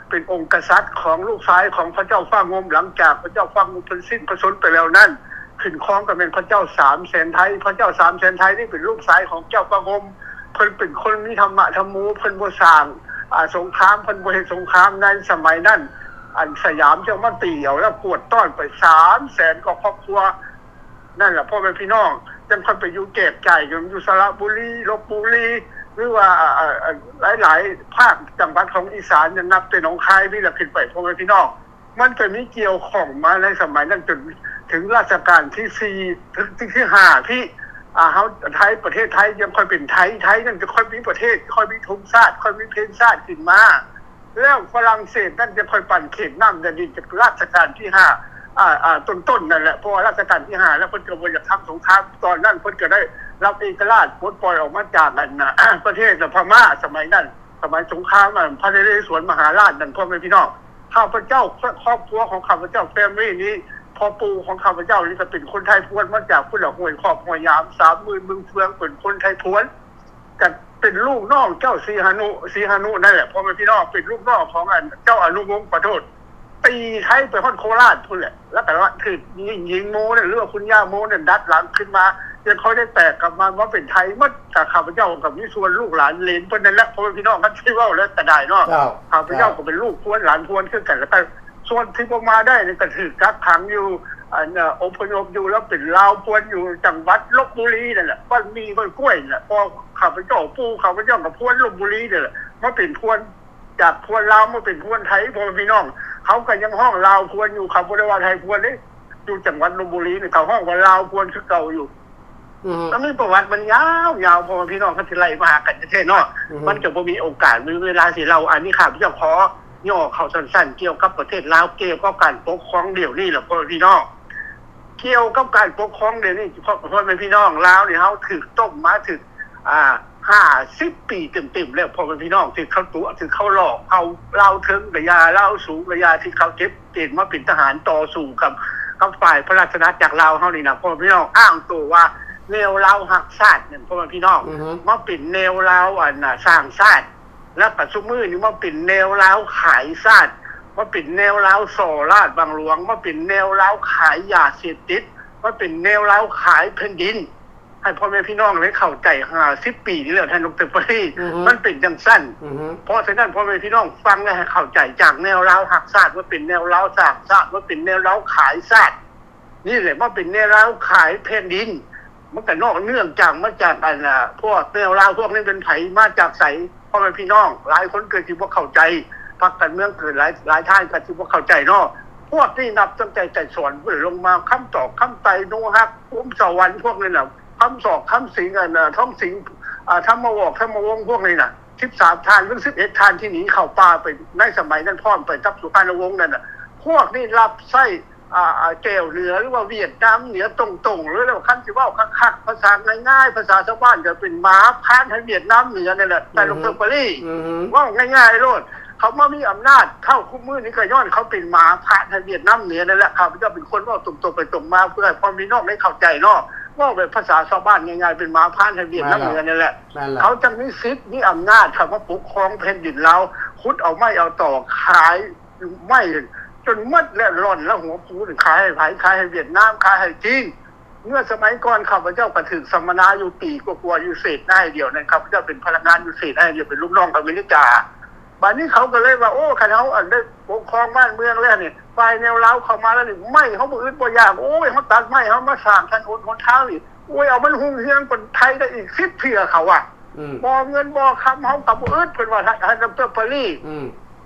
เป็นองค์กษัตริย์ของลูกชายของพระเจ้าฟ้างมหลังจากพระเจ้าฟ้างมเพิ่นสิ้นพระชนม์ไปแล้วนั่นขึ้นครองก็เป็นพระเจ้า300,000 ไทยพระเจ้า300,000 ไทยนี่เป็นลูกชายของเจ้าฟ้างมเพิ่นเป็นคนมีธรรมะธรรมโมเพิ่นบ่สร้างสงครามเพิ่นบ่เฮ็ดสงครามในสมัยนั้นอันสยามจังมาตีเอาแล้วกวดต้อนไป 300,000 กว่าครอบครัวนั่นแหละพ่อแม่พี่น้องจังค่อยไปอยู่เก็บใจกันอยู่สระบุรีลพบุรีหรือว่าหลายๆภาคจังหวัดของอีสานยังนับเป็นหนองคายนี่แหละขึ้นไปพ่อแม่พี่น้องมันก็มีเกี่ยวข้องมาในสมัยนั้นจนถึงรัชกาลที่4ถึงที่5ที่เฮาไทยประเทศไทยยังค่อยเป็นไทยนั่นจะค่อยมีประเทศค่อยมีธงชาติค่อยมีเพลงชาติขึ้นมาแล้วฝรั่งเศสนั่นจะค่อยปั่นเขตน้ำแดนดินจากรัชกาลที่5ต้นนั่นแหละเพราะว่ารัชกาลที่5แล้วเพิ่นก็บ่อยากทำสงครามตอนนั้นเพิ่นก็ได้รับเอกราชปลดปล่อยออกมาจากกันประเทศพม่าสมัยนั้นสมัยสงครามพระนเรศวรมหาราชนั่นพ่อแม่พี่น้องข้าพเจ้าครอบครัวของข้าพเจ้าแฟมิลี่นี้พ่อปู่ของข้าพเจ้านี่ก็เป็นคนไทยพวนมาจากพุ่นละห้วยขอบห้วยยาม 30,000 บึงเฟืองเป็นคนไทยพวนก็เป็นลูกน้องเจ้าศรีหนุนั่นแหละพ่อแม่พี่น้องเป็นลูกน้องของเจ้าอนุวงศ์ขอโทษตีไทยไปฮอดโคราชพุ่นแหละแล้วแต่ว่าคือยิงโมเนี่ยหรือว่าคุณย่าโมเนี่ยดัดหลังขึ้นมายังเขาได้แตกกลับมาว่าเป็นไทยมันกับข้าพเจ้ากับมิส่วนลูกหลานเลนเพิ่นนั่นแหละพ่อแม่พี่น้องกันที่ว่าแล้วแต่ได้เนาะข้าพเจ้าก็เป็นลูกพวนหลานพวนคือกันแล้วก็ส่วนที่บ่มาได้นี่ก็ถูกกักขังอยู่อพยพอยู่แล้วเป็นลาวพวนอยู่จังหวัดลพบุรีนั่นแหละบ้านมีบ้านกล้วยนั่นแหละพอข้าพเจ้าปู่ข้าพเจ้ากับพวนลพบุรีนั่นแหละมาเป็นพวนจากพวนลาวมาเป็นพวนไทยพ่อแม่พี่น้องเขาก็ยังห้องลาวพวนอยู่เขาบ่ได้ว่าไทยพวนเด้อยู่จังหวัดลพบุรีนี่เขาห้องว่าลาวพวนคือเก่าอยู่แล้วมีประวัติมันยาวพ่อแม่พี่น้องเขาสิไล่มากันแท้ๆเนาะมันจะบ่มีโอกาสมีเวลาสิเราอันนี้ข้าพเจ้าขอย่อเข้าสั้นๆเกี่ยวกับประเทศลาวเกี่ยวกับการปกครองเดี๋ยวนี้แหละพ่อแม่พี่น้องเกี่ยวกับการปกครองเดี๋ยวนี้พ่อแม่พี่น้องลาวนี่เฮาถูกต้มมาถึง50 ปีเต็มๆแล้วพ่อแม่พี่น้องที่เขาตัวที่เขาหลอกเอาเล่าถึงระยะเล่าสูงระยะที่เขาเก็บเกณฑ์มาเป็นทหารต่อสู้กับฝ่ายพระราชอาณาจักรลาวเฮานี่นะพ่อแม่พี่น้องอ้างตัวว่าแนวลาวหักชาตินั่นพ่อแม่พี่น้องมาเป็นแนวลาวสร้างชาติแล้วปัจจุบันนี้มาเป็นแนวลาวขายชาติมาเป็นแนวลาวส่อราชบางหลวงมาเป็นแนวลาวขายยาเสพติดมาเป็นแนวลาวขายแผ่นดินให้พ่อแม่พี่น้องได้เข้าใจ50 ปีนี่แหละท่านดร.ปรีมันเป็นจังซั่นเพราะฉะนั้นพ่อแม่พี่น้องฟังแล้วให้เข้าใจจากแนวลาวหักชาติว่าเป็นแนวลาวสร้างชาติว่าเป็นแนวลาวขายชาตินี่แหละว่าเป็นแนวลาวขายแผ่นดินมันก็นอกเนื่องจากมาจากพวกแนวลาวพวกนี้เป็นไผมาจากไส พ่อแม่พี่น้องหลายคนเกิดที่บ่เข้าใจพรรคการเมืองเกิดหลายท่านก็ที่บ่เข้าใจเนาะพวกที่นับตั้งใจสอนเพื่อลงมาคำตอกคำไตโนฮักอุ้มสวรรค์พวกนี้น่ะคำสอกคำสิงท้องสิงธรรมวอกธรรมวงศ์พวกนี้น่ะ13ทานหรือ11ทานที่หนีเข้าป่าไปในสมัยนั้นพร้อมไปทับสุพรรณวงศ์นั่นน่ะพวกนี้รับไส้แก้วเหนือหรือว่าเวียดนามเหนือตรงๆหรือแล้วคันสิเว้าคักๆภาษาง่ายๆภาษาชาวบ้านก็เป็นหมาพานให้เวียดนามเหนือนั่นแหละแต่ดร.ปรีว่าง่ายๆโลดเขามามีอำนาจเข้าคุมมือนี่ก็ย้อนเขาเป็นหมาพานให้เวียดนามเหนือนั่นแหละเขาจะเป็นคนเว้าตรงๆไปตรงมาเพื่อให้พ่อพี่น้องได้เข้าใจเนาะว่าแบบภาษาชาวบ้านง่ายๆเป็นหมาพานให้เวียดนามเหนือนั่นแหละเขาจังมีสิทธิ์มีอำนาจเขามาปกครองแผ่นดินเราขุดเอาไม้เอาต่อขายไม้จนมัดและร่อนแล้วหัวปูขายให้ไผขายให้เวียดนามขายให้จีนเมื่อสมัยก่อนข้าพเจ้าก็ถึงสัมมนาอยู่ปีกว่าๆอยู่เศษได้เดียวนั้นข้าพเจ้าเป็นพนักงานอยู่เศษได้เดียวเป็นลูกน้องอเมริกาบัดนี้เขาก็เลยว่าโอ้คันเฮาอันได้ปกครองบ้านเมืองแล้วนี่ฝ่ายแนวลาวเข้ามาแล้วนี่ไม่เฮาบ่อึดบ่อยากโอ้ยเฮาตัดไม้เฮามาสร้างถนนหนทางนี่โอ้ยเอามันหุ่งเฮืองคนไทยได้อีก10เทื่อเขาอ่ะบ่เงินบ่คำเฮาก็บ่อึดเพิ่นว่าท่านดร.ปรี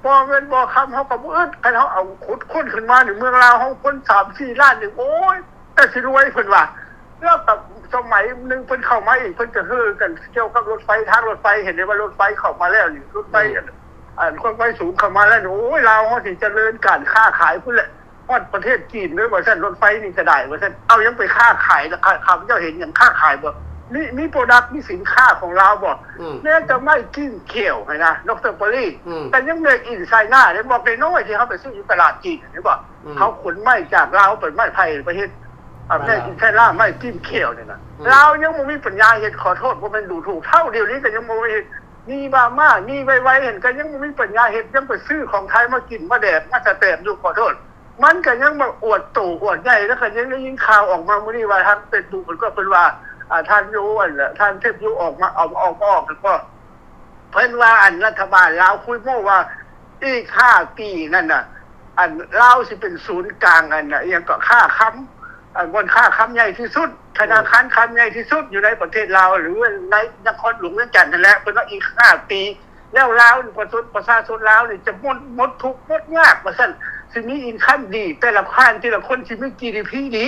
บ่เงินบ่คำเขาก็บ่อึดคันเฮาเอาขุดค้นขึ้นมาในเมืองลาวเฮาคน 3-4 ล้านนี่โอ้ยแต่สิรวยเพิ่นว่าแล้วกับสมัยนึงเพิ่นเข้ามาอีกเพิ่นจะฮือกันเกี่ยวกับรถไฟทางรถไฟเห็นได้ว่ารถไฟเข้ามาแล้วนี่รถไฟคนไฟสูงเข้ามาแล้วโอ้ยลาวเฮาสิเจริญการค้าขายพุ่นแหละฮอดประเทศจีนด้วยว่าซั่นรถไฟนี่ก็ได้ว่าซั่นเอายังไปค้าขายแล้วข้าพเจ้าเห็นหยังค้าขายบ่มีโปรดักต์มีสินค้าของเราบ่แม้จะไม่กินเขียวให้นะดร.ปรีแต่ยังเมกอินไซน่าได้บอกได้น้อยที่เขาไปซื้ออยู่ตลาดจีนนี่บ่เขาขนไม้จากลาวไปไม้ไผ่ประเทศแม่อินไซน่าไม้กินเขียวนี่นะลาวยังบ่มีปัญญาเฮ็ดขอโทษบ่แม่นดูถูกเท่าเดียวนี้ก็ยังบ่มีมีบาม่ามีไวๆเห็นก็ยังบ่มีปัญญาเฮ็ดยังไปซื้อของไทยมากินมาแดกมาสแตมอยู่ขอโทษมันก็ยังมาอวดตู่อวดใหญ่แล้วก็ยังได้ยินข่าวออกมามื้อนี้ว่าทางเป็นดูมันก็เป็นว่าท่านยูท่านเทพยูออกมาออกแล้วก็เพิ่นว่าอันรัฐบาลลาวคุยโม้ว่าอีก5 ปีนั่นน่ะอันลาวสิเป็นศูนย์กลางอันน่ะยังก็ค่าค้ำบนค่าค้ำใหญ่ที่สุดธนาคารค้ำใหญ่ที่สุดอยู่ในประเทศลาวหรือในนครหลวงเวียงจันทน์นั่นแหละเพิ่นว่าอีก5 ปีแล้วลาวประชาชนลาวนี่จะหมดทุกข์หมดยากว่าซั่นสิมีอินคัมดีแต่ละคนสิมี GDP ดี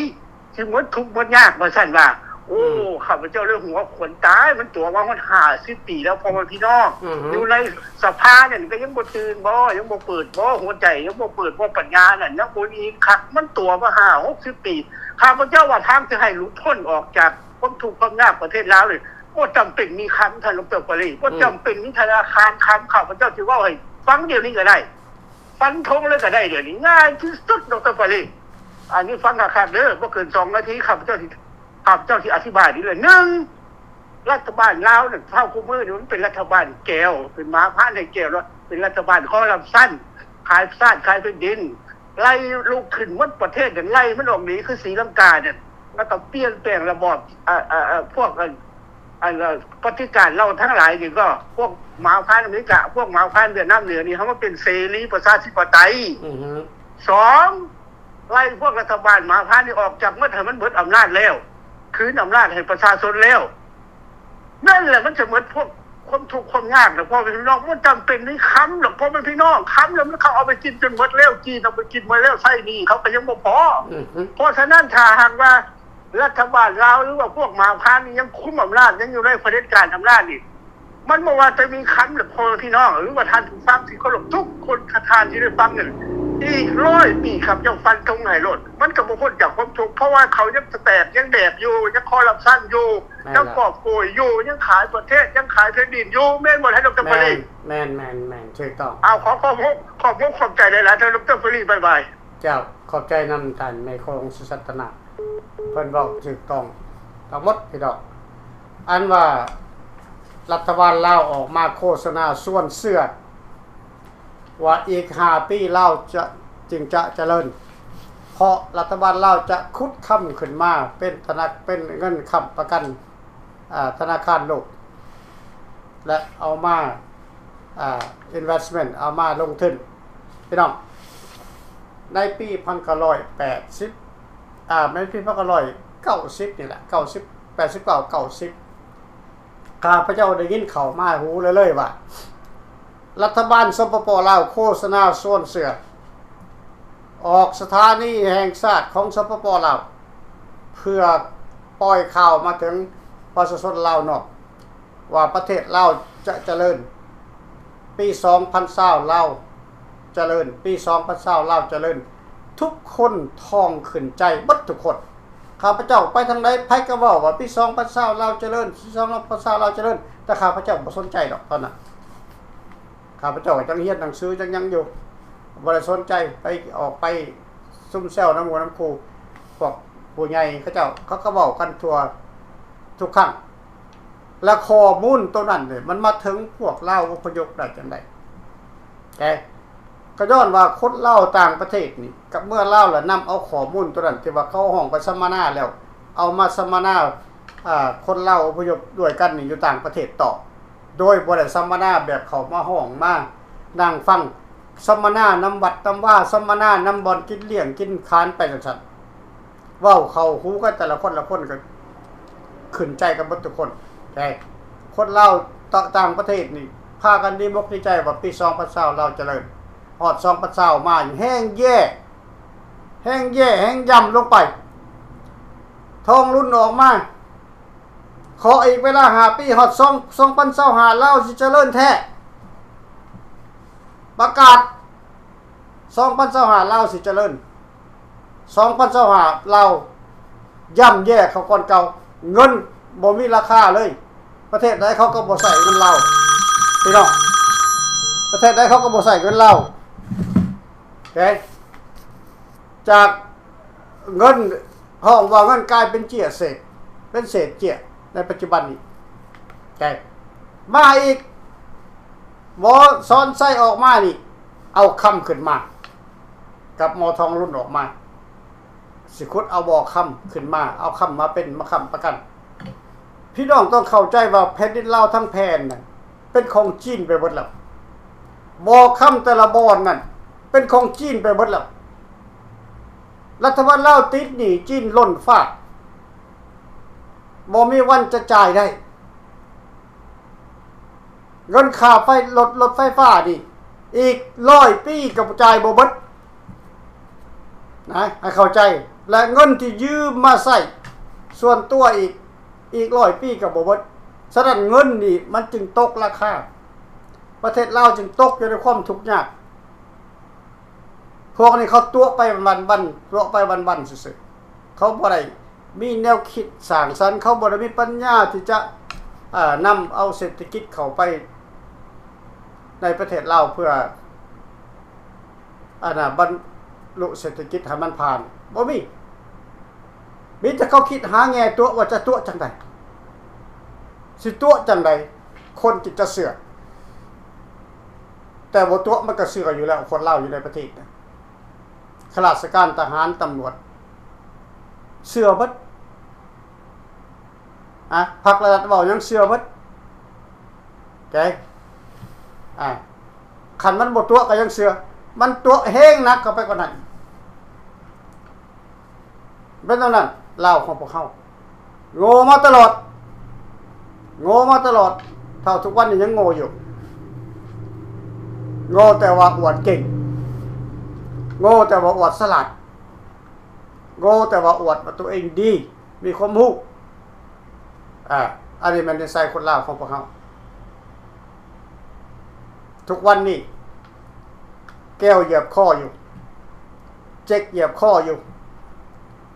สิหมดทุกข์หมดยากว่าซั่นว่าโอ้ข้าพเจ้าเรื่องหัวขนตายมันตัวว่ามัน50 ปีแล้วพอมันพี่น้องอยู่ในสภาเนี่ยก็ยังบ่ตื่นบ่ยังบ่เปิดบ่หัวใจยังบ่เปิดบ่ปัญญานั่นยังบ่มีคักมันตัวว่า60 ปีข้าพเจ้าว่าทางจะให้หลุดพ้นออกจากความทุกข์ความยากประเทศลาวเลยบ่จำเป็นมีค้ำท่านดร.ปรีบ่จำเป็นมีธนาคารค้ำข้าพเจ้าสิเว้าให้ฟังเดี๋ยวนี้ก็ได้ฟันธงเลยก็ได้เดี๋ยวนี้ง่ายที่สุดดร.ปรีอันนี้ฟังคักๆเด้อบ่เกิน2 นาทีข้าพเจ้าที่อธิบายนี่เลย1รัฐบาลลาวเนี่ยเท่าคุมือนี่มันเป็นรัฐบาลแก้วเป็นหมาพระในแก้วแล้วเป็นรัฐบาลคอร์รัปชันขายชาติขายแผ่นดินไล่ลูกขึ้นหมดประเทศเนี่ยไล่มันออกหนีคือศรีลังกาเนี่ยแล้วก็เปลี่ยนแปลงระบอบพวกปฏิการเราทั้งหลายนี่ก็พวกหมาพระอเมริกาพวกหมาพระเวียดนามเหนือนี่เขามาเป็นเสรีประชาธิปไตย2ไล่พวกรัฐบาลหมาพระนี่ออกจากเมื่อให้มันเบิดอำนาจแล้วคืนอำนาจให้ประชาชนแล้วนั่นแหละมันจะเหมือนพวกความทุกข์ความยากนะพ่อพี่น้องมันจำเป็นนี่ค้ำหรอกพ่อพี่น้องค้ำแล้วมันเขาเอาไปกินจนหมดแล้วจีนเอาไปกินหมดแล้วไส้ดีเขาก็ยังบ่พอเพราะฉะนั้นถ้าหากว่ารัฐบาลลาวหรือว่าพวกมหาพานี่ยังคุมอำนาจยังอยู่ในเผด็จการอำนาจนี่มันบอกว่าจะมีค้ำหรือพ่อพี่น้องหรือว่าท่านผู้ฟังที่เคารพทุกคนทานที่ได้ฟังเนี่ยอีก100 ปีครับยังฟันตรงไหนรถมันก็บ่พ้นจากความทุกข์เพราะว่าเขายังแตกยังแดบอยู่ยังคอร์รัปชันอยู่ยังกอบโกยอยู่ยังขายประเทศยังขายแผ่นดินอยู่แม่นบ่ให้ดร.ปรีแม่นถูกต้องเอาขอบใจหลายๆท่านดร.ปรีบ๊ายบายเจ้าขอบใจนำท่านในโครงสุสัตนะเพิ่นบอกถูกต้องทั้งหมดพี่น้องอันว่ารัฐบาลลาวออกมาโฆษณาส่วนเสื้อว่าอีก5 ปีลาวจึงจะเจริญเพราะรัฐบาลลาวจะคุดค้ำขึ้นมาเป็นเงินค้ำประกันธนาคารโลกและเอามาinvestment เอามาลงทุนพี่น้องในปี1980ในปี1990นี่แหละ90 89 90 ข้าพเจ้าได้ยินเข้ามาหูเลยว่ารัฐบาลสปป.ลาวโฆษณาส่วนเสือออกสถานีแห่งชาติของสปป.ลาวเพื่อปล่อยข่าวมาถึงประชาชนลาวนอกว่าประเทศลาวจะเจริญปี2020ลาวเจริญปี2020ลาวเจริญทุกคนท่องขึ้นใจบัดทุกคนข้าพเจ้าไปทางใดไผก็เว้าว่าปี2020ลาวเจริญปี2020ลาวเจริญแต่ข้าพเจ้าบ่สนใจดอกตอนนั้นข้าพเจ้าก็จังเรียนหนังสือจังยังอยู่บ่ได้สนใจไปออกไปซุ่มแซวน้ำหมู่น้ำครูพวกผู้ใหญ่เขาเจ้าเขาก็เว้ากันทั่วทุกครั้งและข้อมูลตัวนั้นเนี่ยมันมาถึงพวกลาวอพยพได้จังได๋แต่ก็ย้อนว่าคนลาวต่างประเทศนี่กับเมื่อลาวล่ะนำเอาข้อมูลตัวนั้นที่ว่าเขาห้องไปสัมมนาแล้วเอามาสัมมนาคนลาวอพยพด้วยกันนี่อยู่ต่างประเทศต่อโดยบ่ได้สัมมนาแบบเขามาห้องมานั่งฟังสัมมนานำวัดนำว่าสัมมนานำบ่อนกินเลี้ยงกินคานไปจังซั่นเว้าเข้าหูกันแต่ละคนก็ขึ้นใจกันเบิดทุกคนใช่คนลาวต่างประเทศนี่พากันดีมกดีใจว่าปี2020ลาวเจริญฮอด2020มาแห้งแย่แห้งย่ำลงไปทองรุ่นออกมาขออีกเวลา5ปีฮอด2025ลาวสิเจริญแท้ประกาศ2025ลาวสิเจริญ2025ลาวย่ำแย่เขาก่อนเก่าเงินบ่มีราคาเลยประเทศใดเขาก็บ่ใส่เงินเราพี่น้องประเทศใดเขาก็บ่ใส่เงินเราโอเคจากเงินห้องว่าเงินกลายเป็นเจียเศษเป็นเศษเจียในปัจจุบันนี้โอเคมาอีกบ่ซ้อนไส้ออกมานี่เอาคำขึ้นมากับมอทองรุ่นออกมาสิคุดเอาบ่อคำขึ้นมาเอาคำมาเป็นมาคำประกันพี่น้องต้องเข้าใจว่าแผ่นดินลาวทั้งแผ่นน่ะเป็นของจีนไปหมดแล้วบ่อคำแต่ละบ่อนนั่นเป็นของจีนไปหมดแล้วรัฐบาลลาวติดหนี้จีนล้นฟ้าบ่มีวันจะจ่ายได้เงินค่าไฟรถไฟฟ้านี่อีก100ปีก็จ่ายบ่หมดนะให้เข้าใจและเงินที่ยืมมาใช้ส่วนตัวอีก100ปีก็บ่หมดฉะนั้นเงินนี่มันจึงตกราคาประเทศลาวจึงตกอยู่ในความทุกข์ยากพวกนี้เขาตัวไปวันๆตัวไปวันๆซื่อๆเขาบ่ได้มีแนวคิดสร้างสรรค์เขาบ่ได้มีปัญญาที่จะนำเอาเศรษฐกิจเข้าไปในประเทศลาวเพื่อบรรลุเศรษฐกิจให้มันผ่านบ่มีแต่เขาคิดหาแง่ตัวว่าจะตัวจังได๋สิตัวจังได๋คนจิตจะเสื่อแต่บ่ตัวมันก็เสื่ออยู่แล้วคนลาวอยู่ในประเทศข้าราชการทหารตำรวจเสื่อเบิดพรรครัฐเว้ายังเสื่อเบิดโอเคคันมันบ่ตัวก็ยังเสื่อมันตัวแห้งนักเข้าไปกว่านั้นเป็นเท่านั้นลาวของพวกเขาโง่มาตลอดเท่าทุกวันนี้ยังโง่อยู่โง่แต่ว่าอวดเก่งโง่แต่ว่าอวดฉลาดโง่แต่ว่าอวดว่าตัวเองดีมีความรู้อันนี้มันนิสัยคนลาวของพวกเขาทุกวันนี้แก้วเหยียบข้ออยู่เจ๊กเหยียบข้ออยู่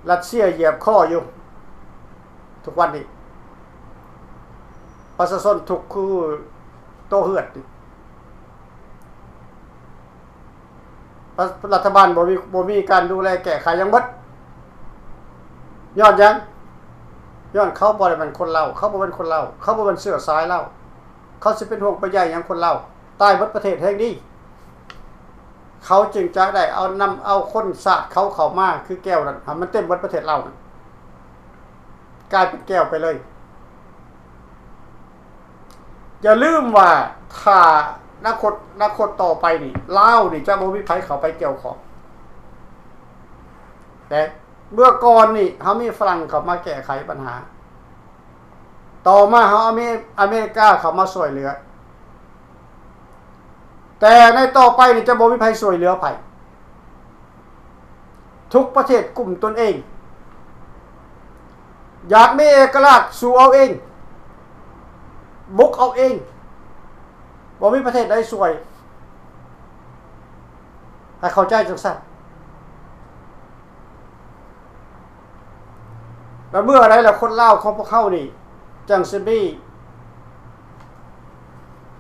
รัสเซียเหยียบข้ออยู่ทุกวันนี้ประชาชนทุกคือโตเหือดรัฐบาลบ่มีการดูแลแก้ไขยังบัดย้อนเขาบ่ได้เป็นคนลาวเขาบ่เป็นคนลาวเขาบ่เป็นเชื้อสายลาวเขาสิเป็นห่วงไปใหญ่หยังคนลาวตายหมดประเทศแห่งนี้เขาจึงจะได้นำเอาคนสาดเขาเข้ามาคือแก้วนั้นมันเต็มหมดประเทศเรากลายเป็นแก้วไปเลยอย่าลืมว่าถ้านักคตต่อไปนี่ลาวนี่จะบ่มีไผเข้าไปเกี่ยวข้องแต่เมื่อก่อนนี่เฮามีฝรั่งเข้ามาแก้ไขปัญหา ต่อมาเฮาอเมริกาเข้ามาช่วยเหลือแต่ในต่อไปนี่จะบ่มีไผช่วยเหลือไผทุกประเทศกลุ่มตนเองอยากมีเอกราชสู่เอาเองบุกเอาเองบ่มีประเทศใดช่วยให้เข้าใจจังซั่นแล้วเมื่อไรล่ะคนลาวของพวกเขานี่จังสิมี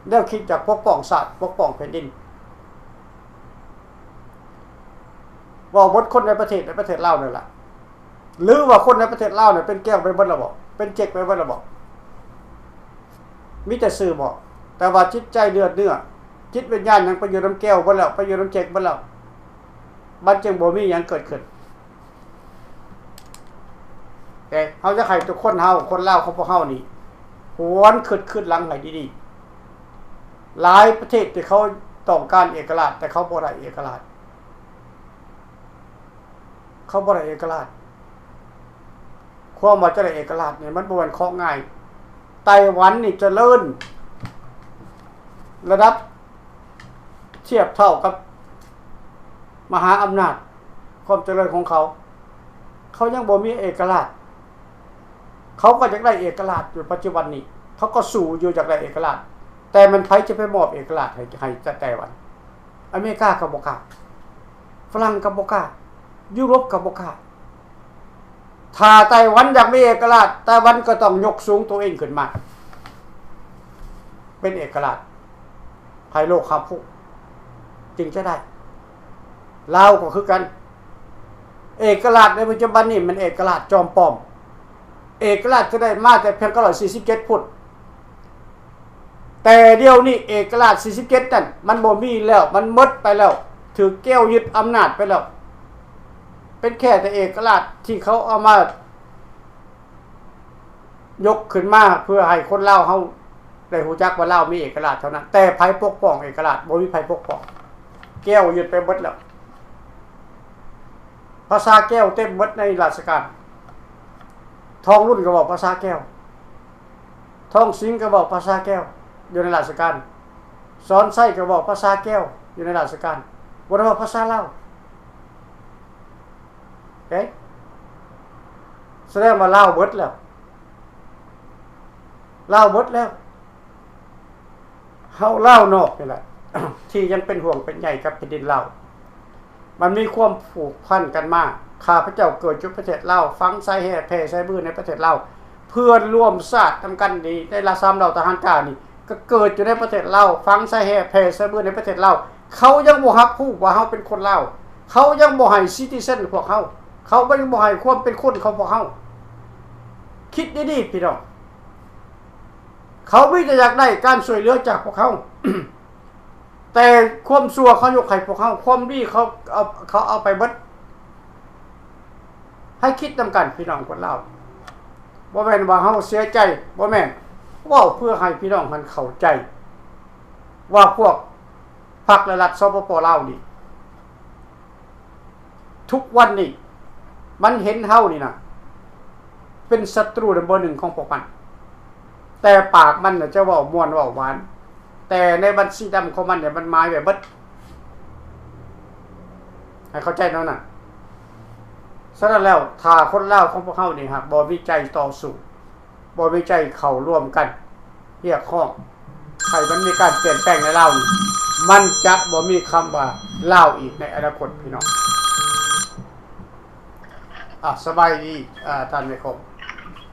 แนวคิดจากปกป้องชาติปกป้องแผ่นดินว่าบดคนในประเทศลาวนั่นล่ะหรือว่าคนในประเทศลาวเนี่ยเป็นแก้วไปเบิดแล้วบ่เป็นเจ๊กไปเบิดแล้วบ่มีแต่ซื่อบ่แต่ว่าจิตใจเลือดเนื้อจิตวิญญาณยังไปอยู่น้ำแก้วเบิดแล้วไปอยู่น้ำเจ๊กเบิดแล้วมันจึงบ่มีหยังเกิดขึ้นเฮาจะให้ทุกคนเฮาคนลาวของพวกเฮานี่หวนขึ้นหลังให้ดีๆหลายประเทศที่เขาต้องการเอกราชแต่เขาบ่ได้เอกราชความว่าจะได้เอกราชเนี่ยมันบ่แม่นของง่ายไต้หวันนี่เจริญระดับเทียบเท่ากับมหาอำนาจความเจริญของเขายังบ่มีเอกราชเขาก็อยากได้เอกราชอยู่ปัจจุบันนี้เขาก็สู้อยู่อยากได้เอกราชแต่มันไผจะไปมอบเอกราชให้ไต้หวันอเมริกาก็บ่กล้าฝรั่งก็บ่กล้ายุโรปก็บ่กล้าถ้าไต้หวันอยากมีเอกราชไต้หวันก็ต้องยกสูงตัวเองขึ้นมาเป็นเอกราชให้โลกรับรู้จึงจะได้ลาวก็คือกันเอกราชในปัจจุบันนี้มันเอกราชจอมปลอมเอกราชก็ได้มาแต่เพียง947พุทธแต่เดี๋ยวนี้เอกราช47นั่นมันบ่มีแล้วมันหมดไปแล้วถือแก้วยึดอำนาจไปแล้วเป็นแค่แต่เอกราชที่เขาเอามายกขึ้นมาเพื่อให้คนลาวเฮาได้รู้จักว่าลาวมีเอกราชเท่านั้นแต่ไผปกป้องเอกราชบ่มีไผปกป้องแก้วยึดไปหมดแล้วภาษาแก้วเต็มหมดในราชการทองรุ่นก็บอกภาษาแก้วทองสิงห์ก็บอกภาษาแก้วอยู่ในราชการสอนไส้ก็บอกภาษาแก้วอยู่ในราชการบ่ได้ว่าภาษาลาวแสดงว่าลาวเบิดแล้วเฮาลาวนอกนี่แหละ ที่ยังเป็นห่วงเป็นใหญ่กับแผ่นดินลาวมันมีความผูกพันกันมากข้าพเจ้าเกิดอยู่ประเทศลาวฟังสายแห่แผ่สายบื้อในประเทศลาวเพื่อนร่วมชาติทำกันดีได้ละซ้ำเราทหารกล้านี่ก็เกิดอยู่ในประเทศลาวฟังสายแห่แผ่สายบื้อในประเทศลาวเขายังบ่รับรู้ว่าเฮาเป็นคนลาวเขายังบ่ให้ซิติเซนพวกเขายังบ่ให้ความเป็นคนของพวกเฮาคิดดีๆพี่น้องเขาไม่ได้อยากได้การช่วยเหลือจากพวกเขา แต่ความชั่วเขายกให้พวกเขาความดีเขาเอาไปเบิดให้คิดนำกันพี่น้องคนลาวบ่แม่นว่าเฮาเสียใจบ่แม่นเว้าเพื่อให้พี่น้องมันเข้าใจว่าพวกพรรคและรัฐสปปลาวนี่ทุกวันนี้มันเห็นเฮานี่นะเป็นศัตรูเบอร์หนึ่งของพวกมันแต่ปากมันน่ะจะเว้าม่วนเว้าหวานแต่ในบัญชีดำของมันเนี่ยมันหมายแบบเบิดให้เข้าใจเนาะน่ะฉะนั้นแล้วถ้าคนลาวของพวกเฮานี่หากบ่มีใจต่อสู้บ่มีใจเข้าร่วมกันเรียกร้องให้มันมีการเปลี่ยนแปลงในลาวนี่มันจะบ่มีคำว่าลาวอีกในอนาคตพี่น้องสบายดีท่านแม่คง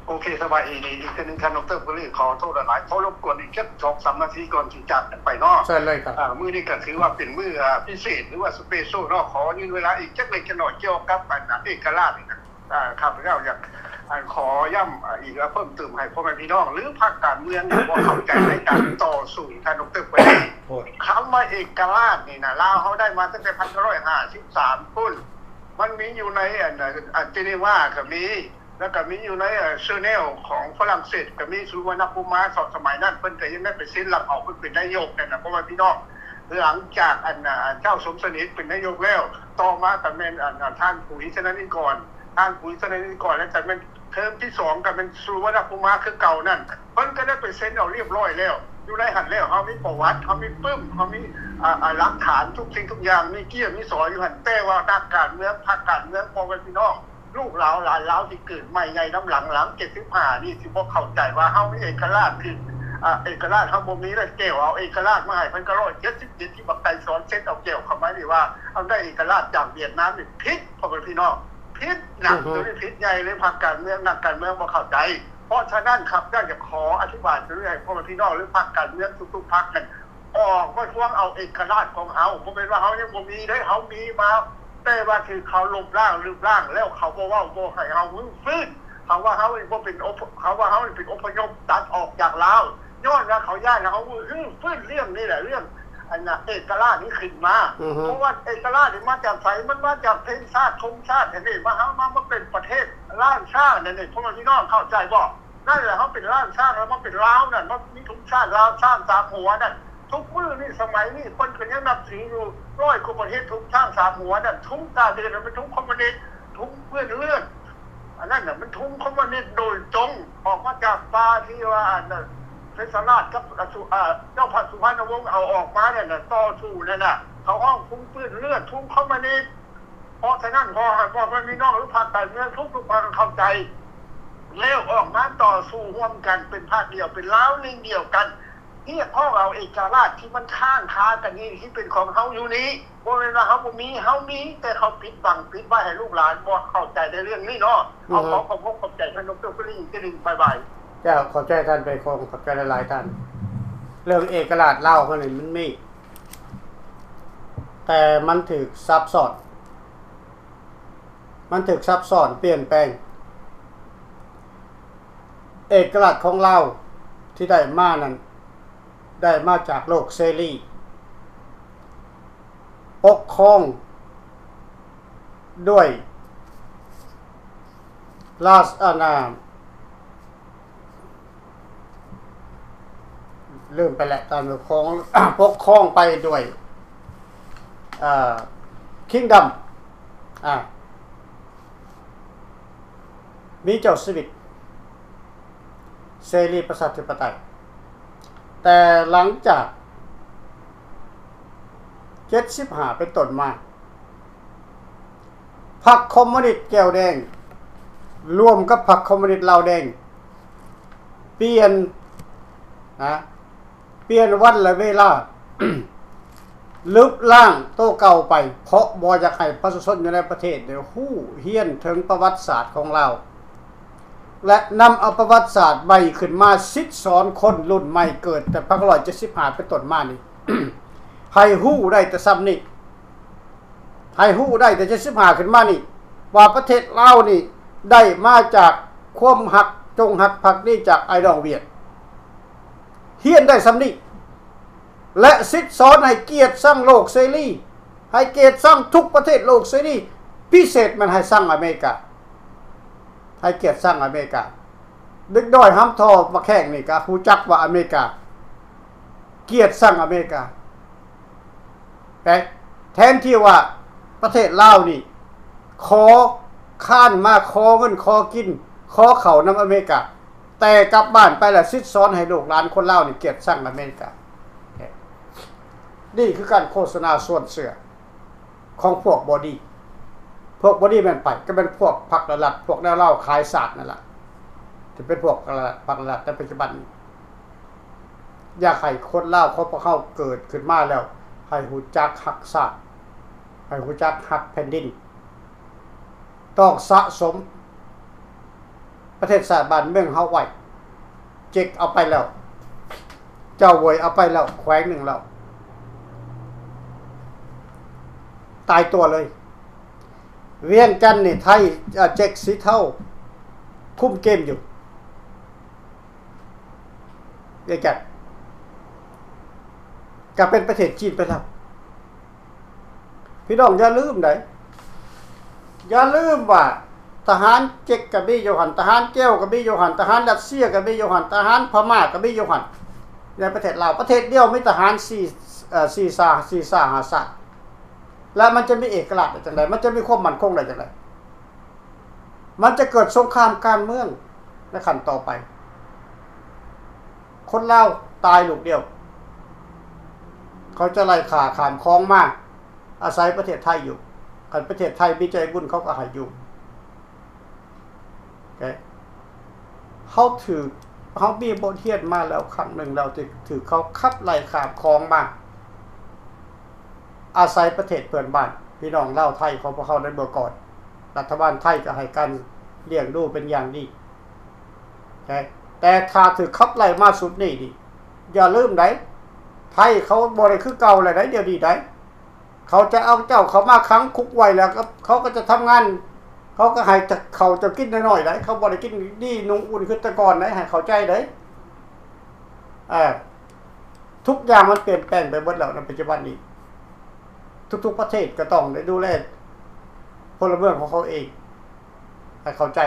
โอเคสบายดีอีกทีนึงท่านดร.บุรีขอโทษหลายๆขอรบกวนอีกแค่ 2-3 นาทีก่อนที่จากกันไปเนาะใช่เลยครับมื้อนี้ก็ถือว่าเป็นมื้อพิเศษหรือว่าสเปเชียลเนาะขอยืนเวลาอีกจักเล็กน้อยเกี่ยวกับเอกราชนี่นะข้าพเจ้าอยากขอย้ำอีกแล้วเพิ่มเติมให้พ่อแม่พี่น้องหรือพรรคการเมืองบ่เข้าใจในการต่อสู้ท่านดร.บุรีคำว่าเอกราชนี่นะลาวเฮาได้มาตั้งแต่1953พุ่นมันมีอยู่ในเจนีวาก็มีแล้วก็มีอยู่ในเชเนลของฝรั่งเศสก็มีสุวรรณภูมิสมัยนั้นเพิ่นก็ยังได้ไปเซ็นรับเอาเพิ่นเป็นนายกนั่นน่ะเพราะว่าพี่น้องหลังจากเจ้าสมสนิทเป็นนายกแล้วต่อมาก็แม่นท่านปุ๋ยชนะนิกรแล้วจากนั้น เทอมที่2ก็เป็นสุวรรณภูมิคือเก่านั่นเพิ่นก็ได้ไปเซ็นเอาเรียบร้อยแล้วอยู่ในหันแล้วเฮามีประวัติเฮามีปึ้มเฮามีหลักฐานทุกสิ่งทุกอย่างมีเกี้ยมีสอยอยู่หันแต่ว่านักการเมืองพรรคการเมืองพ่อแม่พี่น้องลูกหลานหลานที่เกิดใหม่ใหญ่น้ำหลัง75นี่สิบ่เข้าใจว่าเฮามีเอกราชคือเอกราชเฮาบ่มีแล้วแก้วเอาเอกราชมาให้เพิ่นก็177ที่บักไก่สอนเซ็นเอาแก้วเข้ามานี่ว่าเอาได้เอกราชจากเวียดนามนี่ผิดพ่อแม่พี่น้องผิดหนักตัวนี้ผิดใหญ่เลยพรรคการเมืองนักการเมืองบ่เข้าใจเพราะฉะนั้นครับอยากจะขออธิบายเรื่องให้พ่อแม่พี่น้องหรือพรรคการเมืองทุกๆพรรคกันออกมาทวงเอาเอกราชของเฮาบ่เป็นว่าเฮายังบ่มีเด้เฮามีมาแต่ว่าคือเขาลบล้างลืมล้างแล้วเขาบ่เว้าบ่ให้เฮาฟื้นเขาว่าเฮาบ่เป็นเขาว่าเฮาเป็นอพยพตัดออกจากลาวย้อนว่าเขาย้ายเฮาฟื้นเรื่องนี่แหละเรื่องอันน่ะเอกราชนี่ขึ้นมาเพราะว่าเอกราชนี่มาจากไสมันมาจากเพลงชาติธงชาตินี่ว่าเฮามาเป็นประเทศล้านชาตินั่นนี่พวกพี่น้องเข้าใจบ่นั่นแหละเฮาเป็นล้านชาติแล้วมันเป็นลาวนั่นมันมีธงชาติลาวชาติ3หัวนั่นทุกมื้อนี่สมัยนี้คนก็ยังนับถืออยู่100กว่าประเทศทุกชาติ3หัวนั่นทุกชาติมันเป็นทุกคอมมิวนิสต์ทุกเพื่อนเลือดอันนั้นน่ะมันทุกคอมมิวนิสต์โดยตรงออกมาจากป่าที่ว่าอันนั้นเทศราชกับเจ้าพระสุพรรณวงศ์เอาออกมาเนี่ยนะต่อสู้นั่นน่ะเขาอ้างคุ้มปืนเลือดทุ่มเข้ามานี่เพราะฉะนั้นพอมันมีน้องหรือพรรคการเมืองทุกพรรคเข้าใจแล้วออกมาต่อสู้ร่วมกันเป็นภาคเดียวเป็นล้าวนิ่งเดียวกันที่พ่อเราเอกราชที่มันข้างค้ากันนี่ที่เป็นของเฮาอยู่นี้บ่แม่นว่าเฮาบ่มีเฮามีแต่เขาปิดบังปิดไว้ให้ลูกหลานบ่เข้าใจในเรื่องนี้เนาะเอาขอขอบใจท่านดร.กลิ่งกลิ่งบ๊ายบายเจ้าขอบใจท่านไปคงขอบใจหลายๆท่านเรื่องเอกราชเล่าเขานี่มันมีแต่มันถูกซับซ้อนเปลี่ยนแปลงเอกราชของเราที่ได้มานั้นได้มาจากโลกเสรีปกครองด้วยราชอาณาลืมไปแล้วตามปกครอง ปกครองไปด้วยkingdom มีเจ้าชีวิตเสรีประชาธิปไตยแต่หลังจาก75เป็นต้นมาพรรคคอมมิวนิสต์แก้วแดงร่วมกับพรรคคอมมิวนิสต์ลาวแดงเปลี่ยนวันและเวลา ลึกล่างโตเก่าไปเพราะบ่อยากให้ประชาชนอยู่ในประเทศเดี๋ยวฮู้เฮียนถึงประวัติศาสตร์ของเราและนำเอาประวัติศาสตร์ใหม่ขึ้นมาซิดสอนคนรุ่นใหม่เกิดแต่175เป็นต้นมานี่ ให้ฮู้ได้แต่ซ้ำนี่ให้ฮู้ได้แต่75ขึ้นมานี่ว่าประเทศลาวนี่ได้มาจากความหักจงหักภักดีจากไอ้น้องเวียดเฮียนได้ซ้ำนี่และซิดสอนให้เกียรติสร้างโลกเสรีให้เกียรติสร้างทุกประเทศโลกเสรีพิเศษมันให้สร้างอเมริกาให้เกียรติสร้างอเมริกาดึกด้อยห้ำทอมาแข่งนี่ก็ฮู้จักว่าอเมริกาเกียรติสร้างอเมริกาแต่แทนที่ว่าประเทศลาวนี่ขอข้านมาขอเงินขอกินขอเขานำอเมริกาแต่กลับบ้านไปแล้วซิดซ้อนให้ลูกหลานคนลาวนี่เกียรติสร้างอเมริกานี่คือการโฆษณาส่วนเสือของพวกบอดี้แม่นไปก็เป็นพวกพรรครัฐพวกแนวเล่าขายศาสตร์นั่นแหละจะเป็นพวกพรรครัฐแต่ปัจจุบันอยากให้คนเล่าเขาพอเข้าเกิดขึ้นมาแล้วให้หูจักหักศาสตร์ให้หูจักหักแผ่นดินต้องสะสมประเทศชาติบ้านเมืองเฮาไว้เจ๊กเอาไปแล้วเจ้าเวยเอาไปแล้วแขวงหนึ่งแล้วตายตัวเลยเวียงจันทน์นี่ไทยเจ๊กสีเทาคุมเกมอยู่เวียงจันทน์ก็เป็นประเทศจีนไปแล้วพี่น้องอย่าลืมได้อย่าลืมว่าทหารเจ๊กกับบี้โยหันทหารแก้วกับบี้โยหันทหารรัสเซียกับบี้โยหันทหารพม่ากับบี้โยหันในประเทศลาวประเทศเดียวมีทหาร4 5 ชาติแล้วมันจะมีเอกราชได้จังได๋มันจะมีความมั่นคงได้จังได๋ มันจะเกิดสงครามการเมืองในขั้นต่อไปคนลาวตายลูกเดียวเขาจะไล่ข่าขามคลองมาอาศัยประเทศไทยอยู่คันประเทศไทยมีใจบุญเขาก็ให้อยู่โอเคเขามีบทเรียนมาแล้วครั้งหนึ่งเราถือเขาขับไล่ขามคลองมาอาศัยประเทศเพื่อนบ้านพี่น้องลาวไทยเขาได้เมื่อก่อนรัฐบาลไทยก็ให้การเลี้ยงดูเป็นอย่างดีแต่ถ้าถือขับไล่มาสุดนี่ดิอย่าลืมได้ไทยเขาบ่ได้คือเก่าเลยได้เดี๋ยวนี้ได้เขาจะเอาเจ้าเขามาขังคุกไว้แล้วก็เขาก็จะทำงานเขาก็ให้เขาจะกินน้อยๆได้เขาบ่ได้กินดีนุ่งอุ่นขึ้นแต่ก่อนได้ให้เข้าใจได้ทุกอย่างมันเปลี่ยนแปลงไปหมดแล้วในปัจจุบันนี้ทุกประเทศก็ต้องได้ดูแลพลเมืองของเขาเองให้เข้าใจ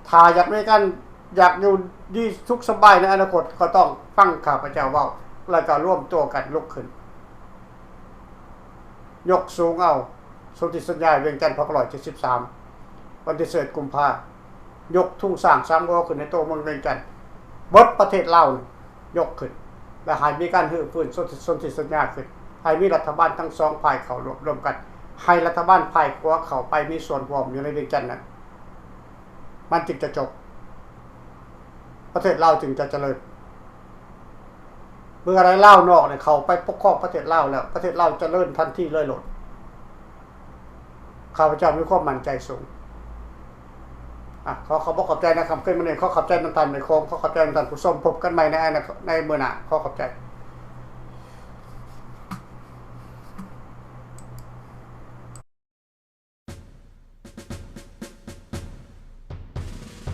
ถ้าอยากอยู่ดีสุขสบายในอนาคตก็ต้องฟังข้าพเจ้าเว้าแล้วก็ร่วมตัวกันลุกขึ้นยกสูงเอาสนธิสัญญาเวียงจันทร์2573วันที่1กุมภาพันธ์ยกทุ่งสร้าง3ล้อขึ้นในตัวเมืองเวียงจันทร์บดประเทศลาวยกขึ้นและให้มีการฮือฟื้นสนธิสัญญาขึ้นให้มีรัฐบาลทั้งสองฝ่ายเข้ารวมกันให้รัฐบาลฝ่ายขวาเข้าไปมีส่วนร่วมอยู่ในเวียงจันทร์นั้นมันจึงจะจบประเทศลาวจึงจะเจริญเมื่ออะไรลาวนอกเนี่ยเขาไปปกครองประเทศลาวแล้วประเทศลาวเจริญทันทีเลยโลดข้าพเจ้ามีความมั่นใจสูงขอบอกขอบใจนะครับขึ้นมาเนี่ยขอขอบใจท่านในโคมขอขอบใจท่านผู้ชมพบกันใหม่ในมื้อหน้าขอขอบใจ